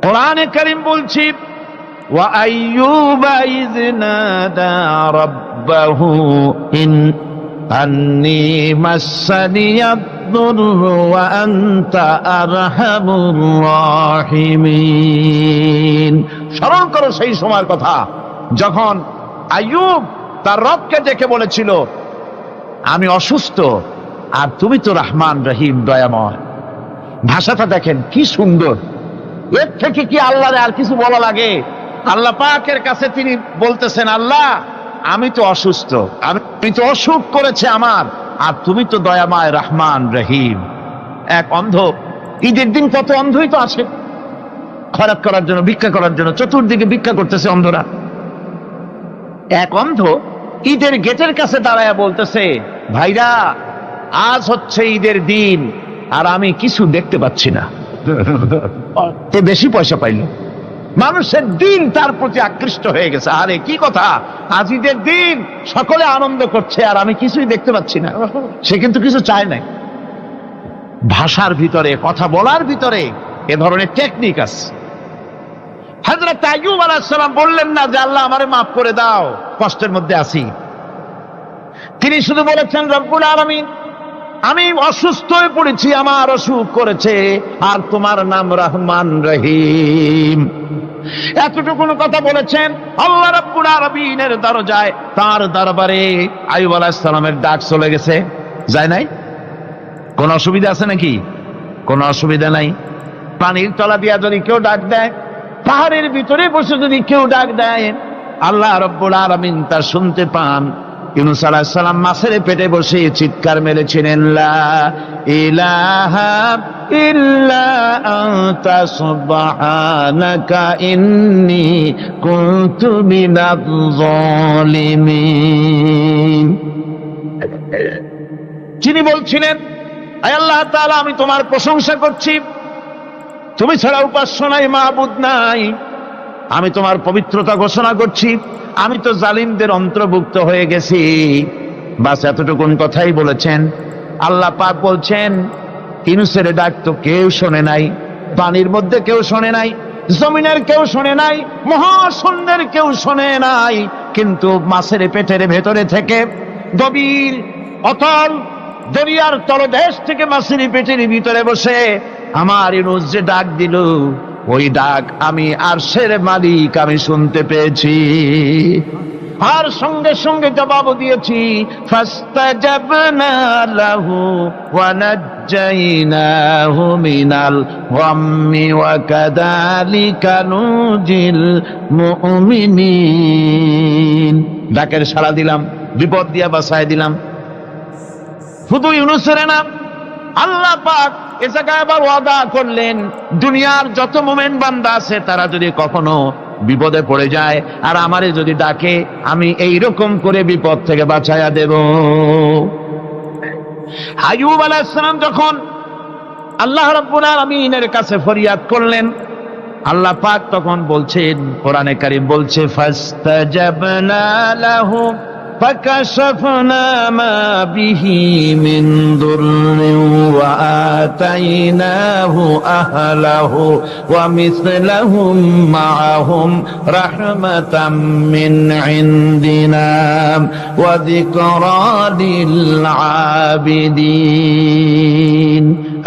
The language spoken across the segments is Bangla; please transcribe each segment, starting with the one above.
কোরআনে কারীম বলছি ওয়া আইয়ুবা ইয নাদা রাব্বাহু ইন আন্নী মাসসানিয়াদ-দুররু ওয়া আনতা আরহামুর রাহিমিন। স্মরণ করো সেই সময়ের কথা যখন আইয়ুব তার রবকে ডেকে বলেছিল, আমি অসুস্থ আর তুমি তো রহমান রহিম, দয়াময়। ভাষাটা দেখেন কি সুন্দর। এর থেকে কি আল্লাহরে আর কিছু বলা লাগে? আল্লাহ পাকের কাছে তিনি বলতেছেন, আল্লাহ আমি তো অসুস্থ, আমি তো অসুখ করেছে আমার, আর তুমি তো দয়াময় রহমান রহিম। এক অন্ধ, ঈদের দিন কত অন্ধই তো আছে খয়রাত করার জন্য, ভিক্ষা করার জন্য, চতুর্দিকে ভিক্ষা করতেছে অন্ধরা। এক অন্ধ ঈদের গেটের কাছে দাঁড়ায় বলতেছে, ভাইরা আজ হচ্ছে ঈদের দিন আর আমি কিছু দেখতে পাচ্ছি না। এ বেশি পয়সা পাইল, মানুষের দিন তার প্রতি আকৃষ্ট হয়ে গেছে। আরে কি কথা, আজ ঈদের দিন, সকলে আনন্দ করছে আর আমি কিছুই দেখতে পাচ্ছি না। সে কিন্তু কিছু চায় নাই। ভাষার ভিতরে, কথা বলার ভিতরে এ ধরনের টেকনিক আছে। হযরত আইয়ুব আলাইহিস সালাম বললেন না যে আল্লাহ আমারে মাফ করে দাও, কষ্টের মধ্যে আছি। তিনি শুধু বলেছেন, রব্বুল আলামিন আমি অসুস্থ হয়ে পড়েছি, আমার অসুখ করেছে, আর তোমার নাম রহমান রহিম। এতটুকু কথা বলেছেন। আল্লাহ রাব্বুল আলামিনের দরজায়, তার দরবারে আইয়ুব আলাইহিস সালামের ডাক চলে গেছে। যায় নাই? কোন অসুবিধা আছে নাকি? কোন অসুবিধা নাই। পানির তলা দিয়া যদি কেউ ডাক দেয়, পাহাড়ের ভিতরে বসে যদি কেউ ডাক দেয়, আল্লাহ রাব্বুল আলামিন তা শুনতে পান। ইউনূস আলাইহিস সালাম মাছের পেটে বসে চিৎকার মেরেছিলেন, লা ইলাহা ইল্লা আনতা সুবহানাকা ইন্নী কুনতু মিনাজ জালিমিন। যিনি বলছিলেন, আয় আল্লাহ তাআলা আমি তোমার প্রশংসা করছি, তুমি ছাড়া উপাস্য নাই, মাবুদ নাই। আমি তোমার পবিত্রতা ঘোষণা করছি, আমি তো জালিমদের অন্তর্ভুক্ত হয়ে গেছি। বাস এতটুকুন কথাই বলেছেন। আল্লাহ পাক বলছেন, ইউনূসের ডাক তো কেউ শোনে নাই, পানির মধ্যে কেউ শোনে নাই, জমিনের কেউ শোনে নাই, মহাশূন্যের কেউ শোনে নাই, কিন্তু মাছের পেটের ভেতরে থেকে, গভীর অতল দরিয়ার তলদেশ থেকে মাছের পেটের ভিতরে বসে আমার ইউনূস যে ডাক দিল, ওই ডাক আমি আরশের মালিক আমি শুনতে পেয়েছি, আর সঙ্গে সঙ্গে জবাব দিয়েছি। ফাস্তাজাবনা লাহু ওয়া নাজ্জাইনাহু মিনাল গাম্মি ওয়া কাযালিকা নুজিল মুমিনিন। ডাকের সাড়া দিলাম, বিপদ দিয়া বাঁচায় দিলাম। শুধু ইউনূসের না, আল্লাহ পাক এ জায়গায় আবার ওয়াদা করলেন, দুনিয়ার যত মুমিন বান্দা আছে তারা যদি কখনো বিপদে পড়ে যায় আর আমারে যদি ডাকে, আমি এইরকম করে বিপদ থেকে বাঁচায়া দেব। আইয়ুব আলাইহিস সালাম যখন আল্লাহ রাব্বুল আলামিনের কাছে ফরিয়াদ করলেন, আল্লাহ পাক তখন বলছেন, কোরআনে কারীম বলছে, ফাস্তাজাবনা লাহু فكشفنا ما به من ضر وآتيناه أهله ومثلهم معهم رحمة من عندنا وذكرى للعابدين।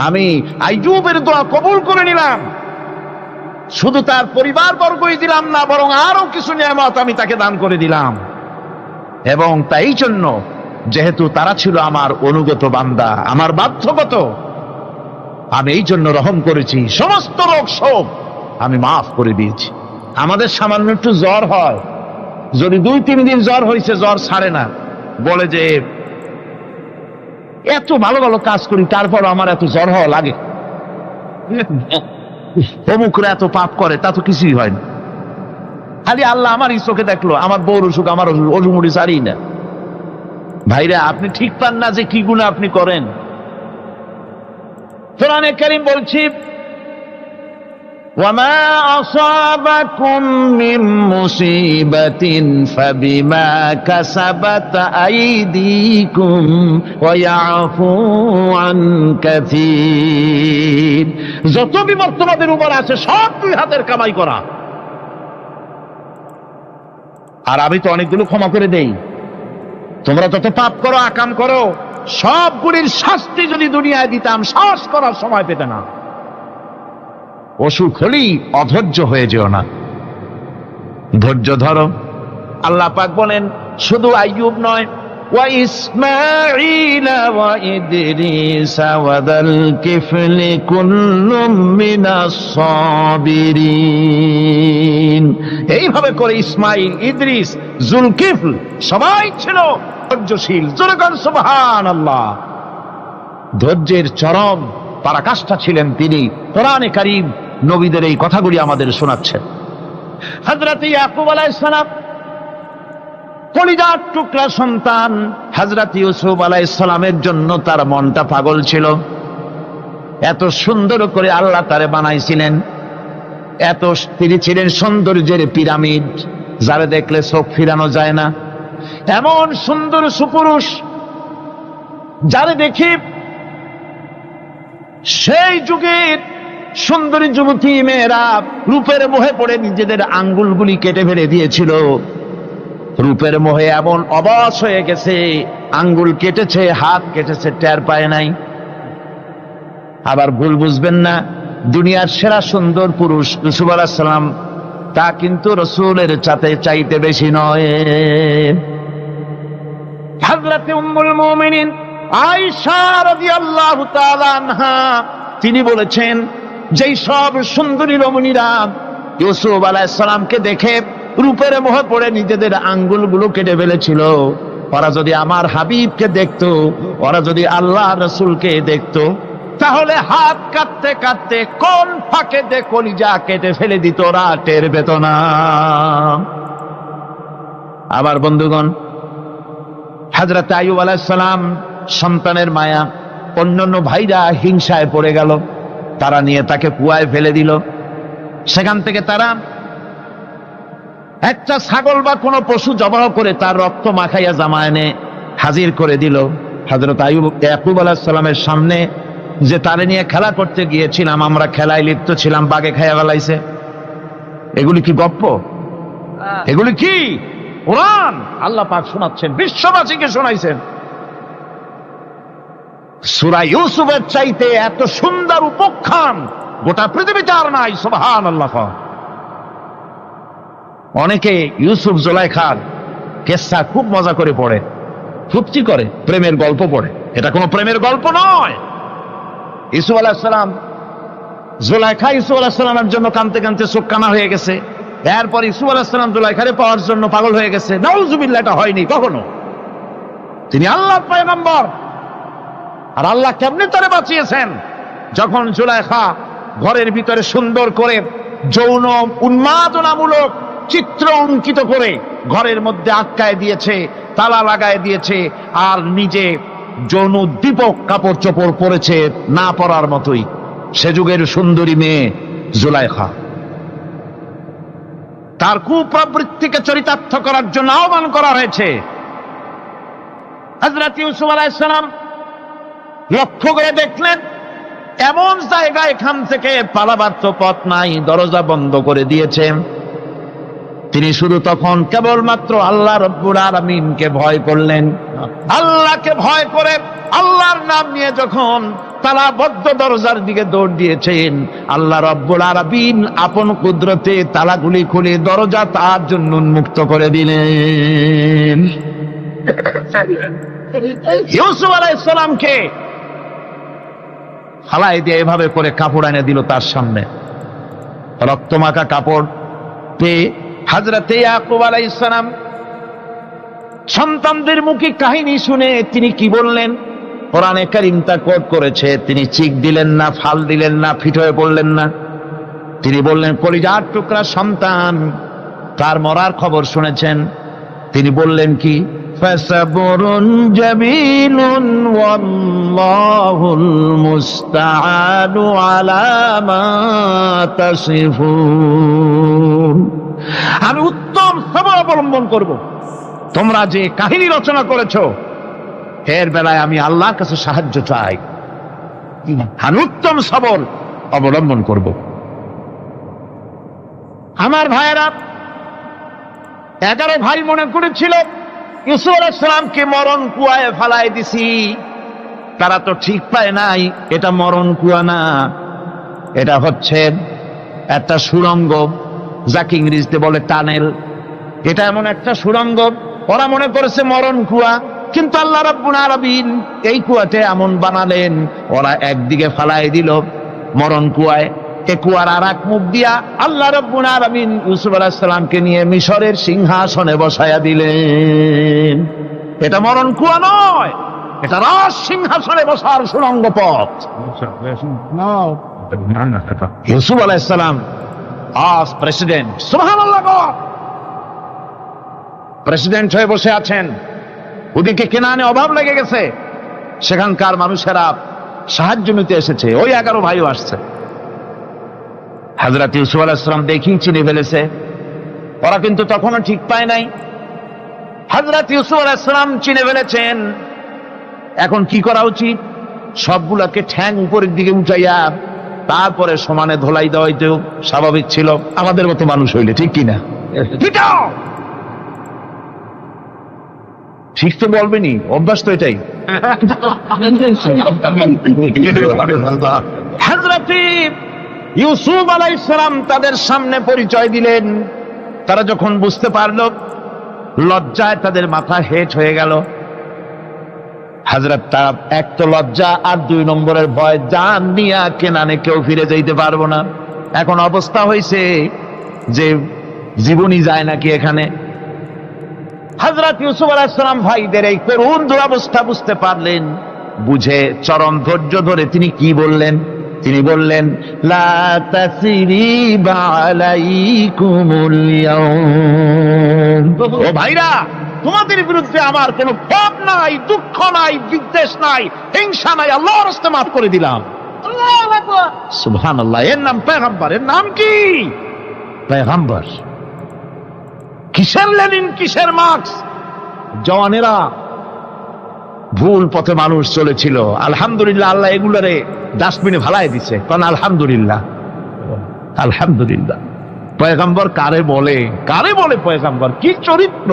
আমি আইয়ুবের দোয়া কবুল করে নিলাম, শুধু তার পরিবার বর্গই দিলাম না, বরং আরো কিছু নিয়ামত আমি তাকে দান করে দিলাম। এবং তাই জন্য যেহেতু তারা ছিল আমার অনুগত বান্দা, আমার বাধ্যগত, আমি এই জন্য রহম করেছি, সমস্ত রোগ শোক আমি মাফ করে দিয়েছি। আমাদের সামান্য একটু জ্বর হয়, যদি 2-3 দিন জ্বর হয়েছে, জ্বর ছাড়ে না, বলে যে এত ভালো ভালো কাজ করি তারপর আমার এত জ্বর হওয়া লাগে, অমুকরা এত পাপ করে, তা তো কিছুই হয় না। খালি আল্লাহ আমার এই চোখে দেখলো, আমার বউর অসুখ, আমার অজুমুড়ি সারি না। ভাইরা, আপনি ঠিক পান না যে কি গুনাহ আপনি করেন। কোরআনে কারীম বলছি, وما أصابكم من مصيبة فبما كسبت أيديكم ويعفو عن كثير। যত বিপদ তোমাদের উপর আছে সব দুই হাতের কামাই করা। আর আমি তো অনেকগুলো ক্ষমা করে দেই। তোমরা যত পাপ করো, আকাম করো, সবগুলির শাস্তি যদি দুনিয়ায় দিতাম শ্বাস করার সময় পেতে না। অসুখ হলেই অধৈর্য হয়ে যেও না, ধৈর্য ধরো। আল্লাহ পাক বলেন শুধু আইয়ুব নয়, ওয়া ইসমাঈল ওয়া ইদরিস ওয়া যাল কিফলি কুল্লুম মিনাস সাবিরিন। এইভাবে করে ইসমাঈল, ইদ্রিস, জুলকিফল সবাই ছিল ধৈর্যশীল। জোরে বলেন সুবহানাল্লাহ। ধৈর্যের চরম পরাকাষ্ঠা ছিলেন তিনি। কোরআনে কারীম নবীদের এই কথাগুলি আমাদের শোনাচ্ছেন। হযরত ইয়াকুব আলাইহিস সালাম কলিজার টুকরা সন্তান হযরত ইউসুফ আলাইহিস সালামের জন্য তার মনটা পাগল ছিল। এত সুন্দর করে আল্লাহ তারে বানাইছিলেন, এত তিনি ছিলেন সৌন্দর্যের পিরামিড, যারা দেখলে চোখ ফিরানো যায় না। এমন সুন্দর সুপুরুষ যারা দেখি সেই যুগের সুন্দরী যুবতী মেয়েরা রূপের মোহে পড়ে নিজেদের আঙ্গুলগুলি কেটে ফেলে দিয়েছিল। রূপের মোহে এমন অবশ হয়ে গেছে, আঙ্গুল কেটেছে, হাত কেটেছে, টের পায় নাই। আবার ভুল বুঝবেন না, দুনিয়ার সেরা সুন্দর পুরুষ ইউসুফ আলাইহিস সালাম, তা কিন্তু রাসূলের চাইতে বেশি নয়। হযরত উম্মুল মুমিনিন আয়েশা রাদিয়াল্লাহু তাআলা আনহা তিনি বলেছেন, যেই সব সুন্দরী রমণীরা ইউসুফ আলাইহিস সালামকে দেখে রূপের মোহে পড়ে নিজেদের আঙ্গুলগুলো কেটে ফেলেছিল, ওরা যদি আমার হাবিবকে দেখতো, ওরা যদি আল্লাহ রাসূলকে দেখতো, তাহলে হাত কাটতে কাটতে কোন ফাঁকে দে কলিজা কেটে ফেলে দিত, ওরা টের পেত না। আবার বন্ধুগণ, হযরত আইয়ুব আলাইহিস সালাম সন্তানের মায়া, অন্যান্য ভাইরা হিংসায় পড়ে গেল, তারা নিয়ে তাকে কুয়ায় ফেলে দিল। সেখান থেকে তারা একটা ছাগল বা কোনো পশু জবাহ করে তার রক্ত মাখাইয়া জামায় এনে হাজির করে দিল। হযরত ইয়াকুব আলাইহিস সালামের সামনে যে তারে নিয়ে খেলা করতে গিয়েছিলাম, আমরা খেলায় লিপ্ত ছিলাম, বাগে খাইয়া ফেলাইছে। এগুলি কি গপ্প? এগুলি কি কোরআন? আল্লাহ পাক শোনাচ্ছেন, বিশ্ববাসীকে শোনাইছেন। সূরা ইউসুফের চাইতে এত সুন্দর উপাখ্যান গোটা পৃথিবীতে আর নাই। সুবহানাল্লাহ। অনেকে ইউসুফ জুলাইখার কেসা খুব মজা করে পড়ে, ফুর্তি করে, প্রেমের গল্প পড়ে। এটা কোনো প্রেমের গল্প নয়। ইউসুফ আলাইহিস সালাম, জুলাইখা ইউসুফ আলাইহিস সালামের জন্য কাঁদতে কাঁদতে চোখ কানা হয়ে গেছে। এরপর ইউসুফ আলাইহিস সালাম জুলাইখারে পাওয়ার জন্য পাগল হয়ে গেছে। নাউজুবিল্লাহ, এটা হয়নি কখনো। তিনি আল্লাহর পয়গম্বর। আর আল্লাহ কেমনে তারে বাঁচিয়েছেন? যখন জুলাইখা ঘরের ভিতরে সুন্দর করে যৌন উন্মাদনামূলক চিত্র অঙ্কিত করে ঘরের মধ্যে আটকায় দিয়েছে, তালা লাগায় দিয়েছে, আর নিজে যৌন উদ্দীপক কাপড় চোপড় পরেছে না পরার মতোই। সে যুগের সুন্দরী মেয়ে জুলাইখা, তার কুপ্রবৃত্তিকে চরিতার্থ করার জন্য আহ্বান করা হয়েছে। হযরত ইউসুফ আলাইহিস সালাম লক্ষ্য করে দেখলেন এমন জায়গা, এখান থেকে পালাবার তো পথ নাই, দরজা বন্ধ করে দিয়েছে। তিনি শুধু তখন কেবলমাত্র আল্লাহ রব্বুল আলামিনকে ভয় করলেন। আল্লাহকে ভয় করে আল্লাহর নাম নিয়ে যখন তালাবদ্ধ দরজার দিকে দৌড় দিয়েছেন, আল্লাহ রব্বুল আলামিন আপন কুদরতে তালাগুলি খুলে দরজা তার জন্য উন্মুক্ত করে দিলেন। ইউসুফ আলাইহিস সালামকে ফালাই দিয়ে এভাবে করে কাপড় এনে দিল তার সামনে, রক্তমাখা কাপড় পেয়ে হযরত ইয়াকুব আলাইহিস সালাম সন্তানদের মুখে কাহিনী শুনে তিনি কি বললেন? কোরআনে কারীম তা কোট করেছে। তিনি চিক দিলেন না, ফাল দিলেন না, ফিট হয়ে পড়লেন না। তিনি বললেন, কলিজার টুকরা সন্তান, তার মরার খবর শুনেছেন? তিনি বললেন কি? فصبر جميل والله المستعان على ما تصفون। আমি উত্তম সবর অবলম্বন করব। তোমরা যে কাহিনী রচনা করেছো এর বেলায় আমি আল্লাহর কাছে সাহায্য চাই, আমি উত্তম সবর অবলম্বন করব। আমার ভাইয়েরা, 11 ভাই মনে করেছিল ইউসুফ আলাইহিস সালামকে মরণ কুয়ায় ফালাই দিছি। তারা তো ঠিক পায় নাই এটা মরণ কুয়া না, এটা হচ্ছে একটা সুড়ঙ্গ, যাকে ইংরেজিতে বলে টানেল। এটা এমন একটা সুড়ঙ্গ, ওরা মনে করেছে মরণ কুয়া, কিন্তু আল্লাহ রাব্বুল আলামিন এই কুয়াতে এমন বানালেন, ওরা একদিকে ফালাই দিল মরণ কুয়ায়, এ কুয়ার আর এক মুখ দিয়া আল্লাহ রাব্বুল আলামিন ইউসুফ আলাইহিস সালামকে নিয়ে মিশরের সিংহাসনে বসায়া দিলেন। এটা মরণ কুয়া নয়, এটা রাজ সিংহাসনে বসার সুড়ঙ্গ পথ। ইউসুফ আলাইহিস সালাম আজ প্রেসিডেন্ট, সুবহানাল্লাহ, প্রেসিডেন্ট হয়ে বসে আছেন। ওদিকে কেনানে অভাব লেগে গেছে, সেখানকার মানুষেরা সাহায্য নিতে এসেছে, ওই 11 ভাইও আসছে। হযরত ইউসুফ আলাইহিস সালাম দেখেই চিনে ফেলেছে, ওরা কিন্তু তখনও ঠিক পায় নাই। হযরত ইউসুফ আলাইহিস সালাম চিনে ফেলেছেন, এখন কি করা উচিত? সবগুলোকে ঠ্যাং উপরের দিকে উঠাইয়া তারপরে সমানে ধোলাই দেওয়াই তো স্বাভাবিক ছিল, আমাদের মতো মানুষ হইলে, ঠিক কিনা? ঠিক তো বলবেনি, অভ্যাস তো এটাই। হযরত ইউসুফ আলাইহিস সালাম তাদের সামনে পরিচয় দিলেন। তারা যখন বুঝতে পারল, লজ্জায় তাদের মাথা হেট হয়ে গেল। হযরত তার এক তো লজ্জা, আর 2 নম্বরের ভয়, জান নিয়া কেনানে কেউ ফিরে যাইতে পারবো না। এখন অবস্থা হয়েছে যে জীবনই যায় নাকি এখানে। হযরত ইউসুফ আলাইহিস সালাম ভাইদের এই করুণ দুরবস্থা বুঝতে পারলেন, বুঝে চরম ধৈর্য ধরে তিনি কি বললেন? তিনি বললেন, লা তাসরিবা আলাইকুমুল ইয়াউম। ও ভাইরা, তোমাদের বিরুদ্ধে আমার কোনো ক্ষোভ নাই, দুঃখ নাই, বিদ্বেষ নাই, হিংসা নাই, আল্লাহর রাস্তায় মাফ করে দিলাম। আল্লাহু আকবার, সুবহানাল্লাহ। এর নাম পয়গম্বর। এর নাম কি? পয়গম্বর। কিসের লেনিন, কিসের মার্কস? জওয়ানেরা, ভুল পথে মানুষ চলেছিল, আলহামদুলিল্লাহ আল্লাহ এগুলারে ডাস্টবিনে ফালাই দিছে। কারণ আলহামদুলিল্লাহ, আলহামদুলিল্লাহ। পয়গম্বর কারে বলে, কারে বলে পয়গম্বর? কি চরিত্র!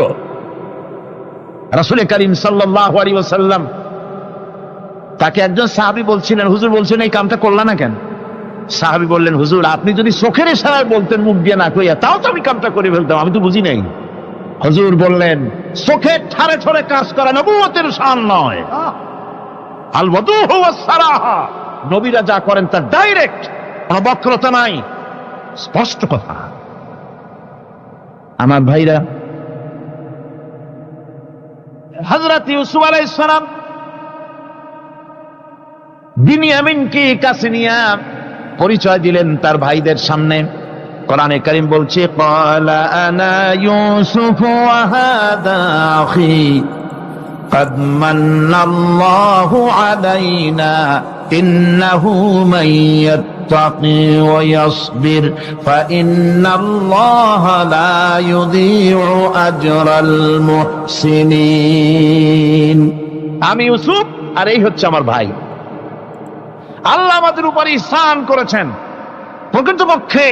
রাসূল করিম সাল্লাল্লাহু আলাইহি ওয়াসাল্লাম, তাকে একজন সাহাবী বলছিলেন, হুজুর বলছেন এই কামটা করলা না কেন? সাহাবী বললেন, হুজুর আপনি যদি চোখের ইশারায় বলতেন, মুখ দিয়ে না কইয়া, তাও তো আমি কামটা করে ফেলতাম, আমি তো বুঝি নাই। হুজুর বললেন, চোখের ঠারে ঠারে কাজ করা নবুয়তের শান নয়। আল ওয়াদুহু ওয়াস সারাহা, নবীরা যা করেন তা ডাইরেক্ট, কোনো বক্রতা নাই, স্পষ্ট কথা। আমার ভাইরা, হযরত ইউসুফ আলাইহিস সালাম বিনিয়ামিনকে কাছে নিয়ে পরিচয় দিলেন তার ভাইদের সামনে। কোরআনে কারীম বলছে, ক্বালা আনা ইউসুফ ওয়া হাদা আখি قد من الله علينا إنه من يتقي ويصبر فإن الله لا يضيع أجر المحسنين। আমি ইউসুফ, আর এই হচ্ছে আমার ভাই। আল্লাহ আমাদের উপর ইহসান করেছেন। প্রকৃতপক্ষে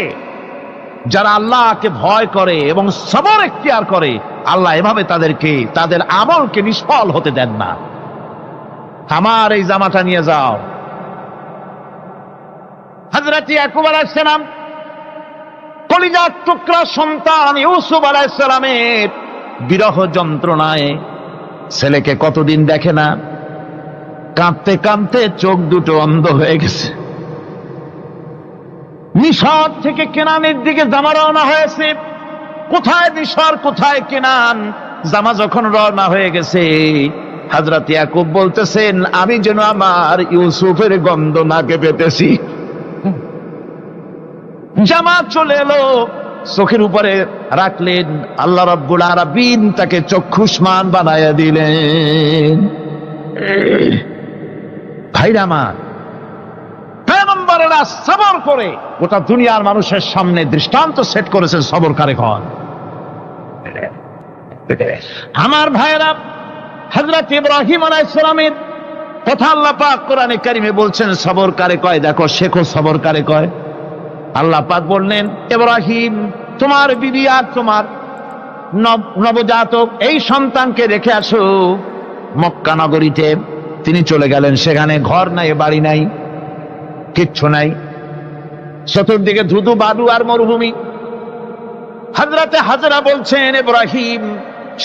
যারা আল্লাহকে ভয় করে এবং সবর এখতিয়ার করে, আল্লাহ এভাবে তাদেরকে, তাদের আমলকে নিষ্ফল হতে দেন না। আমার এই জামাটা নিয়ে যাও। হযরত ইয়াকুব আলাইহিস সালাম, কলিজার টুকরা সন্তান ইউসুফ আলাইহিস সালামের বিরহ যন্ত্রণায় ছেলেকে কতদিন দেখে না, কাঁদতে কাঁদতে চোখ দুটো অন্ধ হয়ে গেছে। মিশর থেকে কেনানের দিকে জামা রওনা হয়েছে। কোথায় মিশর, কোথায় কেনান? জামা যখন রওনা হয়ে গেছে, হযরত ইয়াকুব বলতেছেন, আমি যেন আমার ইউসুফের গন্ধ নাকে পেতেছি। জামা চলে এলো, চোখের উপরে রাখলেন, আল্লাহ রাব্বুল আলামিন তাকে চক্ষুষ্মান বানায়া দিলেন। ভাইরা আমার, পয়গম্বরেরা সবর করে গোটা দুনিয়ার মানুষের সামনে দৃষ্টান্ত সেট করেছেন সবর কারে কন। আমার ভাইরা, হযরত ইব্রাহিম আলাইহিস সালামের কথা আল্লাহ পাক কোরআনে কারিমে বলছেন সবর কারে কয়, দেখো শেখো সবর কারে কয়। আল্লাহ পাক বললেন, ইব্রাহিম তোমার বিবি আর তোমার নবজাতক এই সন্তানকে রেখে আসো মক্কা নগরীতে। তিনি চলে গেলেন, সেখানে ঘর নাই, বাড়ি নাই, কিচ্ছু নাই, চতুর্দিকে ধুধু বালু আর মরুভূমি। হযরতে হাজরা বলছেন, ইব্রাহিম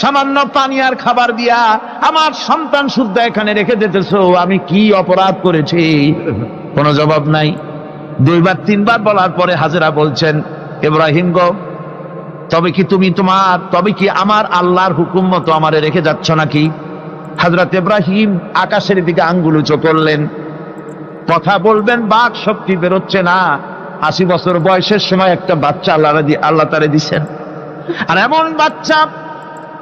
সামান্য পানি আর খাবার দিয়া আমার সন্তান শুদ্ধ এখানে রেখে দিতেছো, আমি কি অপরাধ করেছি? কোনো জবাব নাই। দুইবার তিনবার বলার পরে হাজরা বলছেন, ইব্রাহিম গো, তবে কি আমার আল্লাহর হুকুম মতো আমারে রেখে যাচ্ছ নাকি? হযরত ইব্রাহিম আকাশের দিকে আঙ্গুল উঁচু করলেন। কথা বলবেন, বাক শক্তি বেরোচ্ছে না। 80 বছর বয়সের সময় একটা বাচ্চা আল্লাহ তারে দিছেন, আর এমন বাচ্চা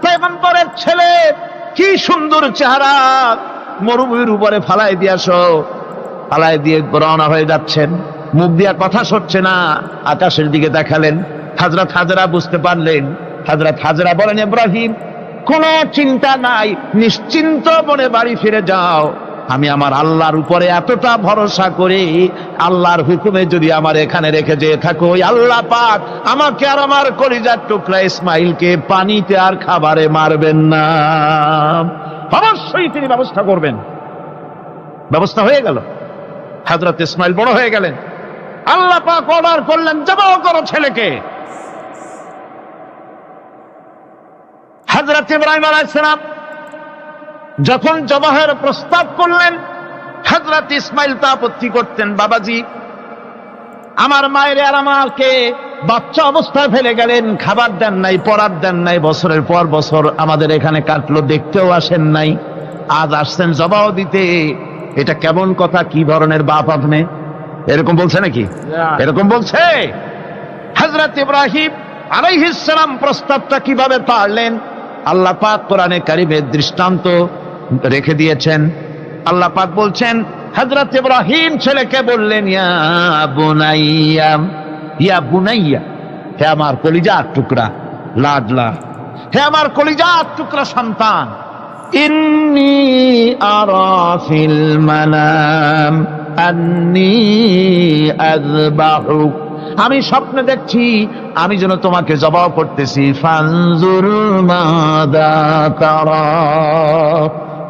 পয়গম্বরের ছেলে, কি সুন্দর চেহারা, মরুভূমির উপরে ফালাই দিয়ে রওনা হয়ে যাচ্ছেন, মুখ দিয়া কথা সরছে না, আকাশের দিকে দেখালেন। হযরত হাজরা বুঝতে পারলেন। হযরত হাজরা বলেন, ইব্রাহিম কোনো চিন্তা নাই, নিশ্চিন্ত মনে বাড়ি ফিরে যাও। আমি আমার আল্লাহর উপরে এতটা ভরসা করি, আল্লাহর হুকুমে যদি আমার এখানে রেখে যেয়ে থাকো, আল্লাহ পাক আমাকে আর আমার কলিজার টুকরা ইসমাইলকে পানিতে আর খাবারে মারবেন না, অবশ্যই তিনি ব্যবস্থা করবেন। ব্যবস্থা হয়ে গেল। হযরত ইসমাইল বড় হয়ে গেলেন। আল্লাহ পাক অর্ডার করলেন, জবাহ করো ছেলেকে। হযরত ইব্রাহিম আলাইহিস সালাম যখন জবাহের প্রস্তাব করলেন, হযরত ইসমাইল তা আপত্তি করতেন, বাবাজি আমার মায়ের আর আমাকে বাচ্চা অবস্থায় ফেলে গেলেন, খাবার দেন নাই, পরার দেন নাই, বছরের পর বছর আমাদের এখানে কাটলো, দেখতেও আসেন নাই, আজ আসছেন জবাহ দিতে। এটা কেমন কথা? কি ধরনের বাপ আপনি? এরকম বলছে নাকি? এরকম বলছে। হযরত ইব্রাহিম আলাইহিস সালাম প্রস্তাবটা কিভাবে পারলেন? আল্লাহ পাক কোরআনে কারিমের দৃষ্টান্ত রেখে দিয়েছেন। আল্লাহ পাক বলছেন, হযরত ইব্রাহিম ছেলেকে বললেন, ইয়া বুনাইয়া, হে আমার কলিজার টুকরা লাডলা, হে আমার কলিজার টুকরা সন্তান, ইন্নী আরা ফিল মানাম আন্নী আযবাহুক, আমি স্বপ্নে দেখছি আমি যেন তোমাকে জবাহ করতেছি। ফানজুর মাযা তারা,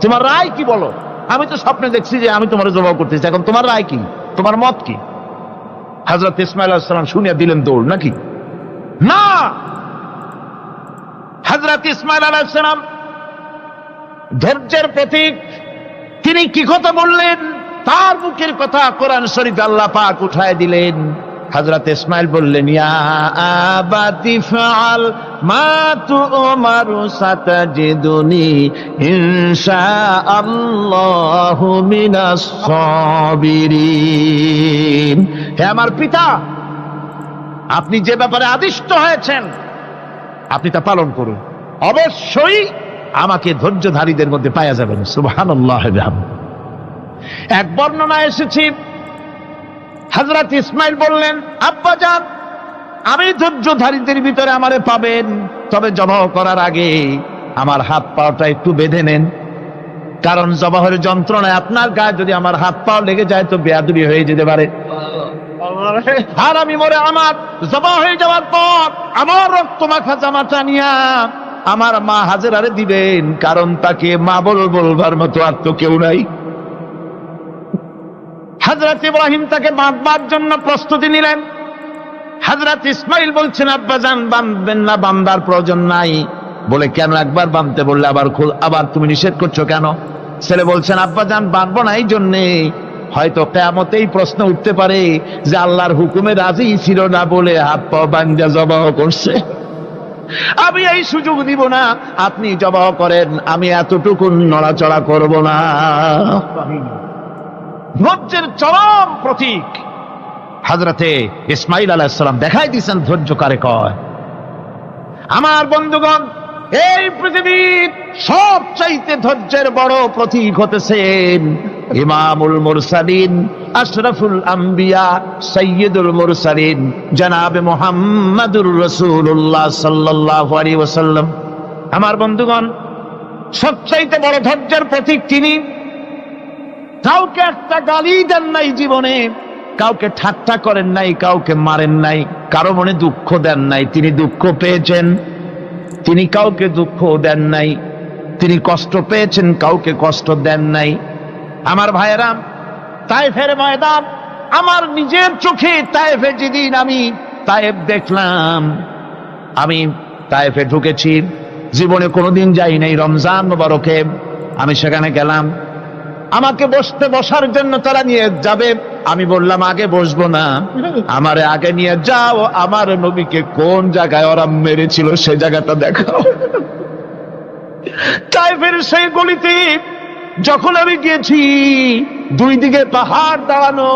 তোমার রায় কি বলো? আমি তো স্বপ্নে দেখছি যে আমি তোমার জবাহ করতেছি, এখন তোমার রায় কি, তোমার মত কি? হযরত ইসমাঈল আলাইহিস সালাম শুনিয়া দিলেন দৌড়, নাকি না? হযরত ইসমাঈল আলাইহিস সালাম ধৈর্যের প্রতীক, তিনি কি কথা বললেন, তার মুখের কথা কোরআন শরীফে আল্লাহ পাক উঠায় দিলেন। হযরত ইসমাঈল বললেন, ইয়া আবাতি ফাআল মা তু'মারু সাতাজিদুনি ইনশাআল্লাহু মিনাস সাবিরিন, হে আমার পিতা, আপনি যে ব্যাপারে আদিষ্ট হয়েছেন আপনি তা পালন করুন, অবশ্যই আমাকে ধৈর্যধারীদের মধ্যে পাওয়া যাবেন। সুবহানাল্লাহ। এক বর্ণনায় এসেছে, হযরত ইসমাঈল বললেন, আব্বাজান আমি ধৈর্যধারীদের ভিতরে আমারে পাবেন, তবে জবাহ করার আগে আমার হাত পাটা একটু বেঁধে নেন, কারণ জবাহের যন্ত্রণায় আপনার গায়ে যদি আমার হাত পা লেগে যায় তো বেয়াদবি হয়ে যেতে পারে। আর আমি মরে আমার জবাহ হয়ে যাওয়ার পর আমার রক্ত মাখা জামাটা নিয়া আমার মা হাজেরারে দিবেন, কারণ তাকে মা বলবার মতো আর তো কেউ নাই। হযরত ইব্রাহিম তাকে বাঁধবার জন্য প্রস্তুতি নিলেন। হযরত ইসমাঈল বলছেন, আব্বাজান বাঁধবেন না, বাঁধার প্রয়োজন নাই। বলে, কেন? একবার বাঁধতে বললে আবার তুমি নিষেধ করছো কেন? ছেলে বলছেন, আব্বাজান বাঁধবো না এই জন্যে, হয়তো কিয়ামতেই প্রশ্ন উঠতে পারে যে আল্লাহর হুকুমে রাজি ছিল না বলে হাত পা বাঁধা জবাহ করছে। আমি এই সুযোগ দিব না, আপনি জবাহ করেন, আমি এতটুকু নড়াচড়া করব না। ধৈর্যের চরম প্রতীক। হযরতে ইসমাঈল আলাইহিস সালাম দেখাই দিয়েছেন ধৈর্য কারে কয়। আমার বন্ধুগণ, এই পৃথিবীর সবচাইতে ধৈর্যের বড় প্রতীক হতেছেন ইমামুল মুরসালিন, আশরাফুল আম্বিয়া, সাইয়্যিদুল মুরসালিন জনাবে মুহাম্মাদুর রাসূলুল্লাহ সাল্লাল্লাহু আলাইহি ওয়াসাল্লাম। আমার বন্ধুগণ, সবচাইতে বড় ধৈর্যের প্রতীক তিনি। কাউকে একটা গালি দেন নাই জীবনে, কাউকে ঠাট্টা করেন নাই, কাউকে মারেন নাই, কারো মনে দুঃখ দেন নাই। তিনি দুঃখ পেয়েছেন, তিনি কাউকে দুঃখ দেন নাই। তিনি কষ্ট পেয়েছেন, কাউকে কষ্ট দেন নাই। আমার ভাইয়েরা, তায়েফের ময়দান, আমার নিজের চোখে তায়েফে যেদিন আমি তায়েফ দেখলাম, আমি তায়েফে ঢুকেছি, জীবনে কোনোদিন যাই নাই। রমজান মোবারকে আমি সেখানে গেলাম, আমাকে বসার জন্য তারা নিয়ে যাবে। আমি বললাম আগে বসবো না, আমারে আগে নিয়ে যাও, আমার নবীকে কোন জায়গায় ওরা মেরেছিল সে জায়গাটা দেখাও। তায়েফের সেই গলিতে যখন আমি গিয়েছি, দুই দিকে পাহাড় দাঁড়ানো,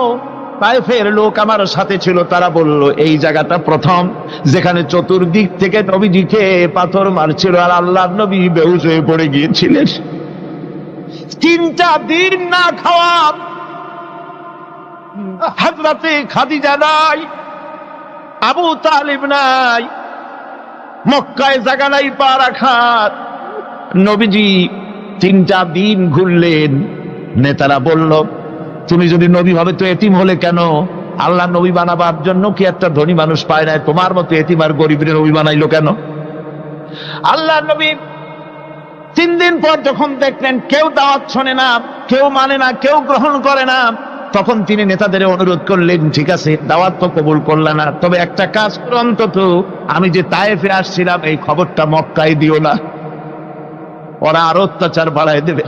তায়েফের লোক আমার সাথে ছিল, তারা বলল এই জায়গাটা প্রথম যেখানে চতুর্দিক থেকে নবীজিকে পাথর মারছিল আর আল্লাহর নবী বেহুশ হয়ে পড়ে গিয়েছিলেন। 3টা দিন না খাওয়া, হযরতে খাদিজা নাই, আবু তালিব নাই, মক্কায় জায়গা নাই পা রাখার। নবীজি 3টা দিন ঘুরলেন। নেতারা বলল তুমি যদি নবী হবে তো এতিম হলে কেন? আল্লাহ নবী বানাবার জন্য কি একটা ধনী মানুষ পায় না? তোমার মতো এতিম আর গরিবের নবী বানাইলো কেন? আল্লাহ নবী 3 দিন পর যখন দেখলেন কেউ দাওয়াত শোনে না, কেউ মানে না, কেউ গ্রহণ করে না, তখন তিনি নেতাদের অনুরোধ করলেন ঠিক আছে, দাওয়াত তো কবুল করলে না, তবে একটা কাজ করো, অন্তত আমি যে তায়েফে আসছিলাম এই খবরটা মক্কায় দিও না, ওরা আরো অত্যাচার বাড়ায় দেবে।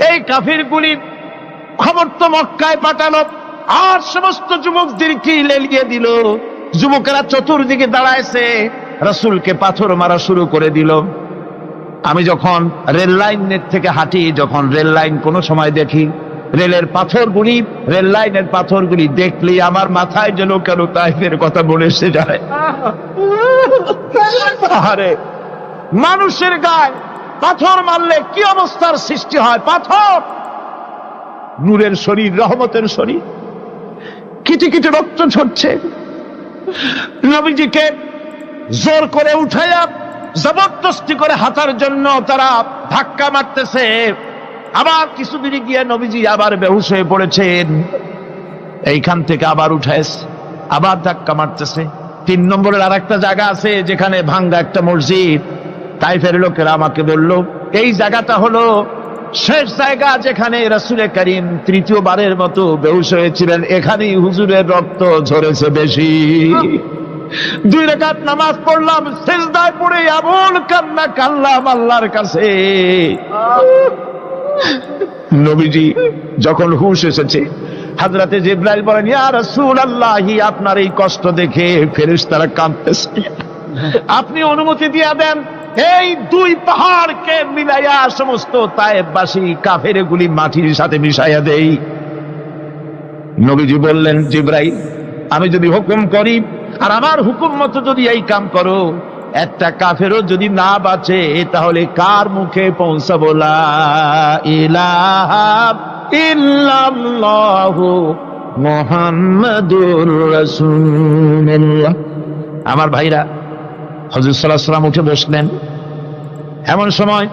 এই কাফিরগুলি খবর তো মক্কায় পাঠালো আর সমস্ত যুবকদেরকে লেলিয়ে দিল। যুবকেরা চতুর্দিকে দাঁড়াইছে, রাসূলকে পাথর মারা শুরু করে দিল। আমি যখন রেল লাইনের থেকে হাঁটি, যখন রেল লাইন কোনো সময় দেখি, রেলের পাথরগুলি, রেল লাইনের পাথরগুলি দেখলেই আমার মাথায় যেন কেন তায়েফের কথা মনে এসে যায়। আরে মানুষের গায়ে পাথর মারলে কি অবস্থার সৃষ্টি হয়? পাথর নূরের শরীর, রহমতের শরীর, কিটি কিটি রক্ত ঝরছে। নবীজিকে জোর করে উঠাইয়া জবরদস্তি করে হাঁটার জন্য তারা ধাক্কা মারতেছে। আবার কিছুদিন গিয়ে নবীজি আবার বেহুশ হয়ে পড়েছেন, এইখান থেকে আবার উঠাইছে, আবার ধাক্কা মারতেছে। 3 নম্বরের আর একটা জায়গা আছে যেখানে ভাঙ্গা একটা মসজিদ। তায়েফের লোকেরা আমাকে বলল এই জায়গাটা হলো শেষ জায়গা যেখানে রাসূল করিম 3য়বারের মতো বেহুশ হয়েছিলেন, এখানেই হুজুরের রক্ত ঝরেছে বেশি। 2 রাকাত নামাজ পড়লাম, সিজদায় পড়ে এমন কান্না কাঁদলাম আল্লাহর কাছে। নবীজি যখন হুঁশ এসেছে, হযরতে জিবরাইল বলেন ইয়া রাসূলুল্লাহ, আপনার এই কষ্ট দেখে ফেরেশতারা কাঁদতেছে, আপনি অনুমতি দিয়ে দেন এই 2 পাহাড়কে মিলাইয়া সমস্ত তায়েফবাসী কাফেরগুলি মাটির সাথে মিশাইয়া দেই। নবীজি বললেন জিবরাইল, আমি যদি হুকুম করি আর আমার হুকুম মতো যদি এই কাম করো, একটা কাফেরও যদি না বাঁচে তাহলে কার মুখে পৌঁছাবো লা ইলাহা ইল্লাল্লাহু মুহাম্মাদুর রাসূলুল্লাহ। আমার ভাইরা, হুজুর সাল্লাল্লাহু আলাইহি ওয়াসাল্লাম উঠে বসলেন। এমন সময়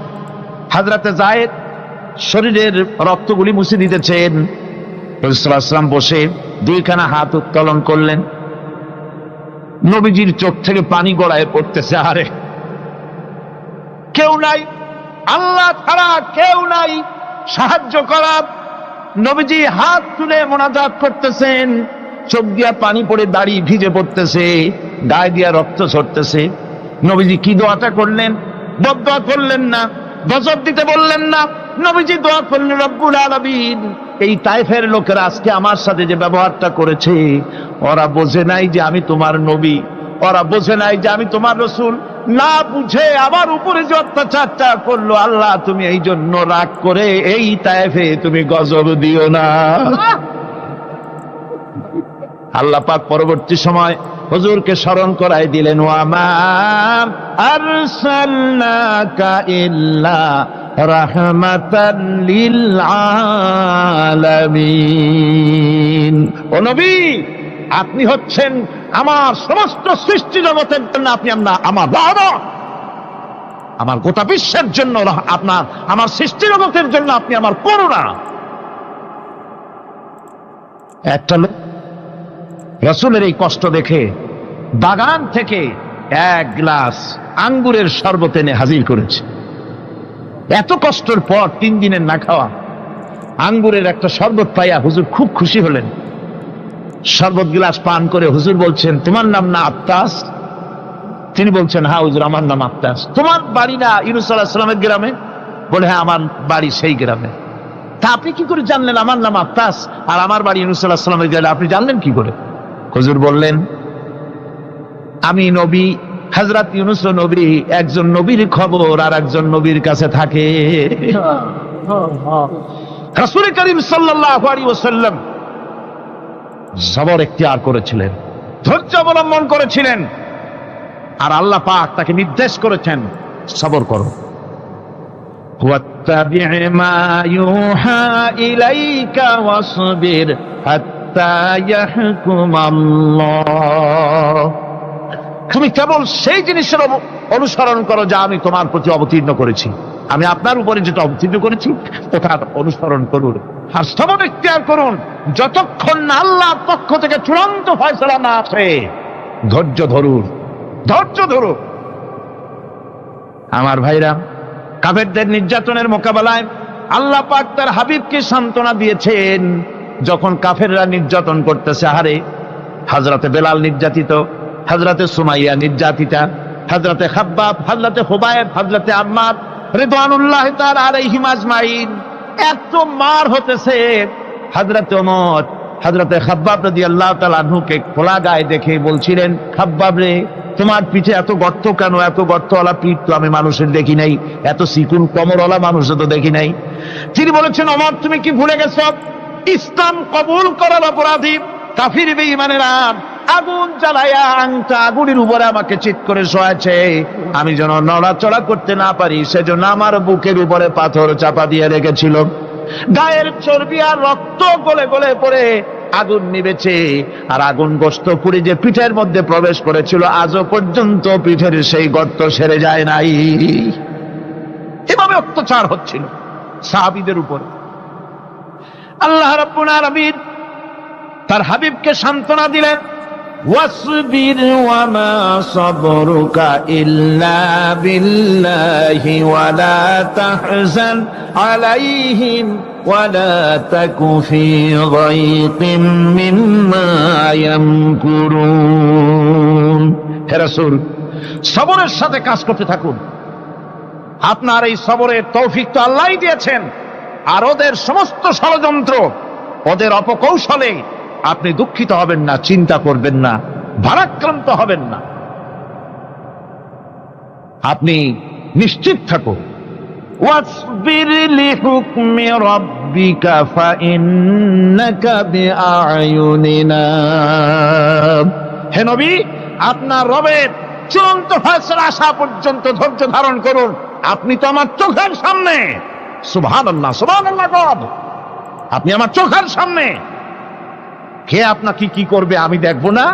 হযরতে যায়েদ শরীরের রক্তগুলি মুছে দিতেছেন। হুজুর সাল্লাল্লাহু আলাইহি ওয়াসাল্লাম বসে 2খানা হাত উত্তোলন করলেন। নবীজির চোখ থেকে পানি গড়ায় পড়তেছে। আরে কেউ নাই, আল্লাহ ছাড়া কেউ নাই সাহায্য করার। নবীজি হাত তুলে মোনাজাত করতেছেন, চোখ দিয়া পানি পড়ে দাড়ি ভিজে পড়তেছে, গায়ে দিয়া রক্ত ঝরতেছে। নবীজি কি দোয়াটা করলেন? বদদোয়া করলেন না, গজব দিতে বললেন না। নবীজি দোয়া করলেন রব্বুল আলামিন, এই তায়েফের লোকেরা আজকে আমার সাথে যে ব্যবহারটা করেছে, ওরা বোঝে নাই যে আমি তোমার নবী, ওরা বোঝে নাই যে আমি তোমার রাসূল, না বুঝে আমার উপরে যে অত্যাচারটা করলো, আল্লাহ তুমি এই জন্য রাগ করে এই তায়েফে তুমি গজব দিও না। আল্লাহ পাক পরবর্তী সময় হুজুরকে স্মরণ করাই দিলেন, ওয়ামা আরসালনাকা ইল্লা রাহমাতাল লিল আলামিন। ও নবী, আপনি হচ্ছেন আমার সমস্ত সৃষ্টি জগতের জন্য আপনি আমার রহমত, আমার গোটা বিশ্বের জন্য আপনার, আমার সৃষ্টি জগতের জন্য আপনি আমার করুণা। একটা লোক রাসূলের এই কষ্ট দেখে বাগান থেকে এক গ্লাস আঙ্গুরের শরবত এনে হাজির করেছে। এত কষ্টের পর 3 দিনের না খাওয়া আঙ্গুরের একটা শরবত পাইয়া হুজুর খুব খুশি হলেন। শরবত গ্লাস পান করে হুজুর বলছেন, তোমার নাম না আত্তাস? তিনি বলছেন, হ্যাঁ হুজুর, আমার নাম আত্তাস। তোমার বাড়ি না ইউনূস আলাইহিস সালামের গ্রামে? বলে, হ্যাঁ, আমার বাড়ি সেই গ্রামে। তা আপনি কি করে জানলেন আমার নাম আত্তাস আর আমার বাড়ি ইউনূস আলাইহিস সালামের গ্রামে? আপনি জানলেন কি করে? হুজুর বললেন, আমি নবী, হযরত ইউনূস নবী, একজন নবীর খবর আর একজন নবীর কাছে থাকে। রাসূল করিম সাল্লাল্লাহু আলাইহি ওয়াসাল্লাম সবর ইখতিয়ার করেছিলেন, ধৈর্য অবলম্বন করেছিলেন, আর আল্লাহ পাক তাকে নির্দেশ করেছেন, সবর করো। ওয়াত্তাবি' মা ইউহা ইলাইকা ওয়াসবির হাত্তা ইয়াহকুমাল্লাহ। তুমি কেবল সেই জিনিসের অনুসরণ করো যা আমি তোমার প্রতি অবতীর্ণ করেছি। আমি আপনার উপরে যেটা অবতীর্ণ করেছি ওটার অনুসরণ করুন, আর সবর ইখতিয়ার করুন যতক্ষণ না আল্লাহর পক্ষ থেকে চূড়ান্ত ফয়সালা না আসে। ধৈর্য ধরুন, ধৈর্য ধরুন। আমার ভাইরা, কাফেরদের নির্যাতনের মোকাবেলায় আল্লাহ পাক তার হাবিবকে সান্ত্বনা দিয়েছেন। যখন কাফেররা নির্যাতন করতেছে, হারে হযরতে বেলাল নির্যাতিত, হযরতে সুমাইয়া নির্যাতিতা, হযরতে খাব্বাব, হযরতে হুবায়ব, হযরতে আম্মার রিদওয়ানুল্লাহি তাআলা আলাইহিম আজমাইন, এত মার হতেছে। হযরতে ওমর হযরতে খাব্বাব রাদিয়াল্লাহু তাআলা আনহুকে খোলা গায়ে দেখে বলছিলেন, খাব্বাব রে, তোমার পিঠে এত গর্ত কেন? এত গর্তওয়ালা পিঠ তো আমি মানুষের দেখি নাই, এত চিকুন কোমরওয়ালা মানুষও তো দেখি নাই। তিনি বলেছেন, ওমর, তুমি কি ভুলে গেছো? ইসলাম কবুল করার অপরাধী কাফির বেঈমানেরা আগুন জ্বালায়া আংটা আগুনের উপরে আমাকে চিৎ করে শোয়াছে। আমি যেন নড়াচড়া করতে না পারি সেজন্য আমার বুকের উপরে পাথর চাপা দিয়ে রেখেছিল। গায়ের চর্বি আর রক্ত গলে গলে পড়ে আগুন নিবেছে, আর আগুন গোশত পুড়ে যে পিঠের মধ্যে প্রবেশ করেছিল আজও পর্যন্ত পিঠের সেই গর্ত সেরে যায় নাই। এভাবে অত্যাচার হচ্ছিল সাহাবীদের উপরে। আল্লাহ রাব্বুল আলামিন তার হাবিবকে সান্ত্বনা দিলেন, ওয়াসবির ওয়ামা সাবরুকা ইল্লা বিল্লাহি ওয়ালা তাহজান আলাইহিম ওয়ালা তাকু ফি যায়কিম মিম্মা ইয়ামকুরুন। হে রাসূল, সবরের সাথে কাজ করতে থাকুন। আপনার এই সবরের তৌফিক তো আল্লাহই দিয়েছেন, আর ওদের সমস্ত ষড়যন্ত্র, ওদের অপকৌশলে আপনি দুঃখিত হবেন না, চিন্তা করবেন না, ভারাক্রান্ত হবেন না। আপনি নিশ্চিত থাকুন। ওয়াসবির লিহুকমি রাব্বিকা ফাইন্নাকা বিআয়ুনিনা। হে নবী, আপনার রবের চূড়ান্ত ফয়সালা আসা পর্যন্ত ধৈর্য ধারণ করুন। আপনি তো আমার চোখের সামনে। সুবহানাল্লাহ, সুবহানাল্লাহ। গড, আপনি আমার চোখের সামনে। কে আপনাকে কি করবে আমি দেখবো না?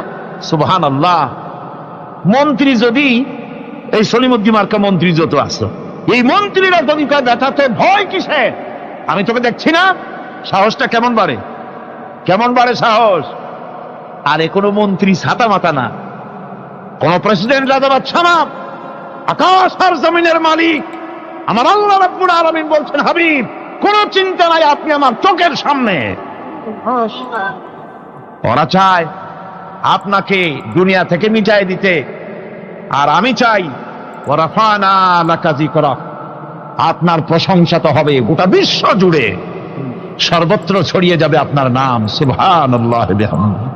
সুবহানাল্লাহ। মন্ত্রী যদি, এই সলিমুদ্দিন মার্কা মন্ত্রী যত আছে, এই মন্ত্রীরা যদি দেখাতে ভয় কিসে? আমি তোকে দেখছি না? সাহসটা কেমন বাড়ে, কেমন বাড়ে সাহস। আরে কোনো মন্ত্রী ছাতা মাতা না, কোন প্রেসিডেন্ট রাজা বাদশা না, আকাশ আর জমিনের মালিক আমার আল্লাহ রাব্বুল আলামিন বলছেন, হাবিব, কোনো চিন্তা নাই, আপনি আমার চোখের সামনে। ওরা চায় আপনাকে দুনিয়া থেকে মিটাই দিতে, আর আমি চাই ওয়ারাফানা লাকা যিকরাক, আপনার প্রশংসা তো হবে গোটা বিশ্ব জুড়ে, সর্বত্র ছড়িয়ে যাবে আপনার নাম। সুবহানাল্লাহি বিহামদিহি।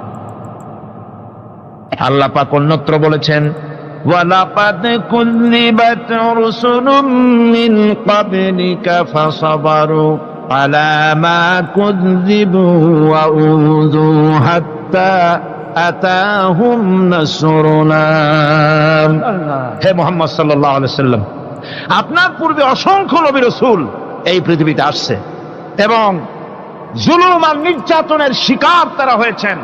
আল্লাহ পাক অন্যত্র বলেছেন, ওয়ালাকাদ কুযযিবাত রুসুলুম মিন ক্বাবলিকা ফাসাবারু আলা মা কুযযিবু ওয়া উযু হাত্তা আতাহুম নাসরুনা। হে মুহাম্মদ সাল্লাল্লাহু আলাইহি সাল্লাম, আপনার পূর্বে অসংখ্য নবী রাসূল এই পৃথিবীতে আসছে এবং জুলুম আর নির্যাতনের শিকার তারা হয়েছেন।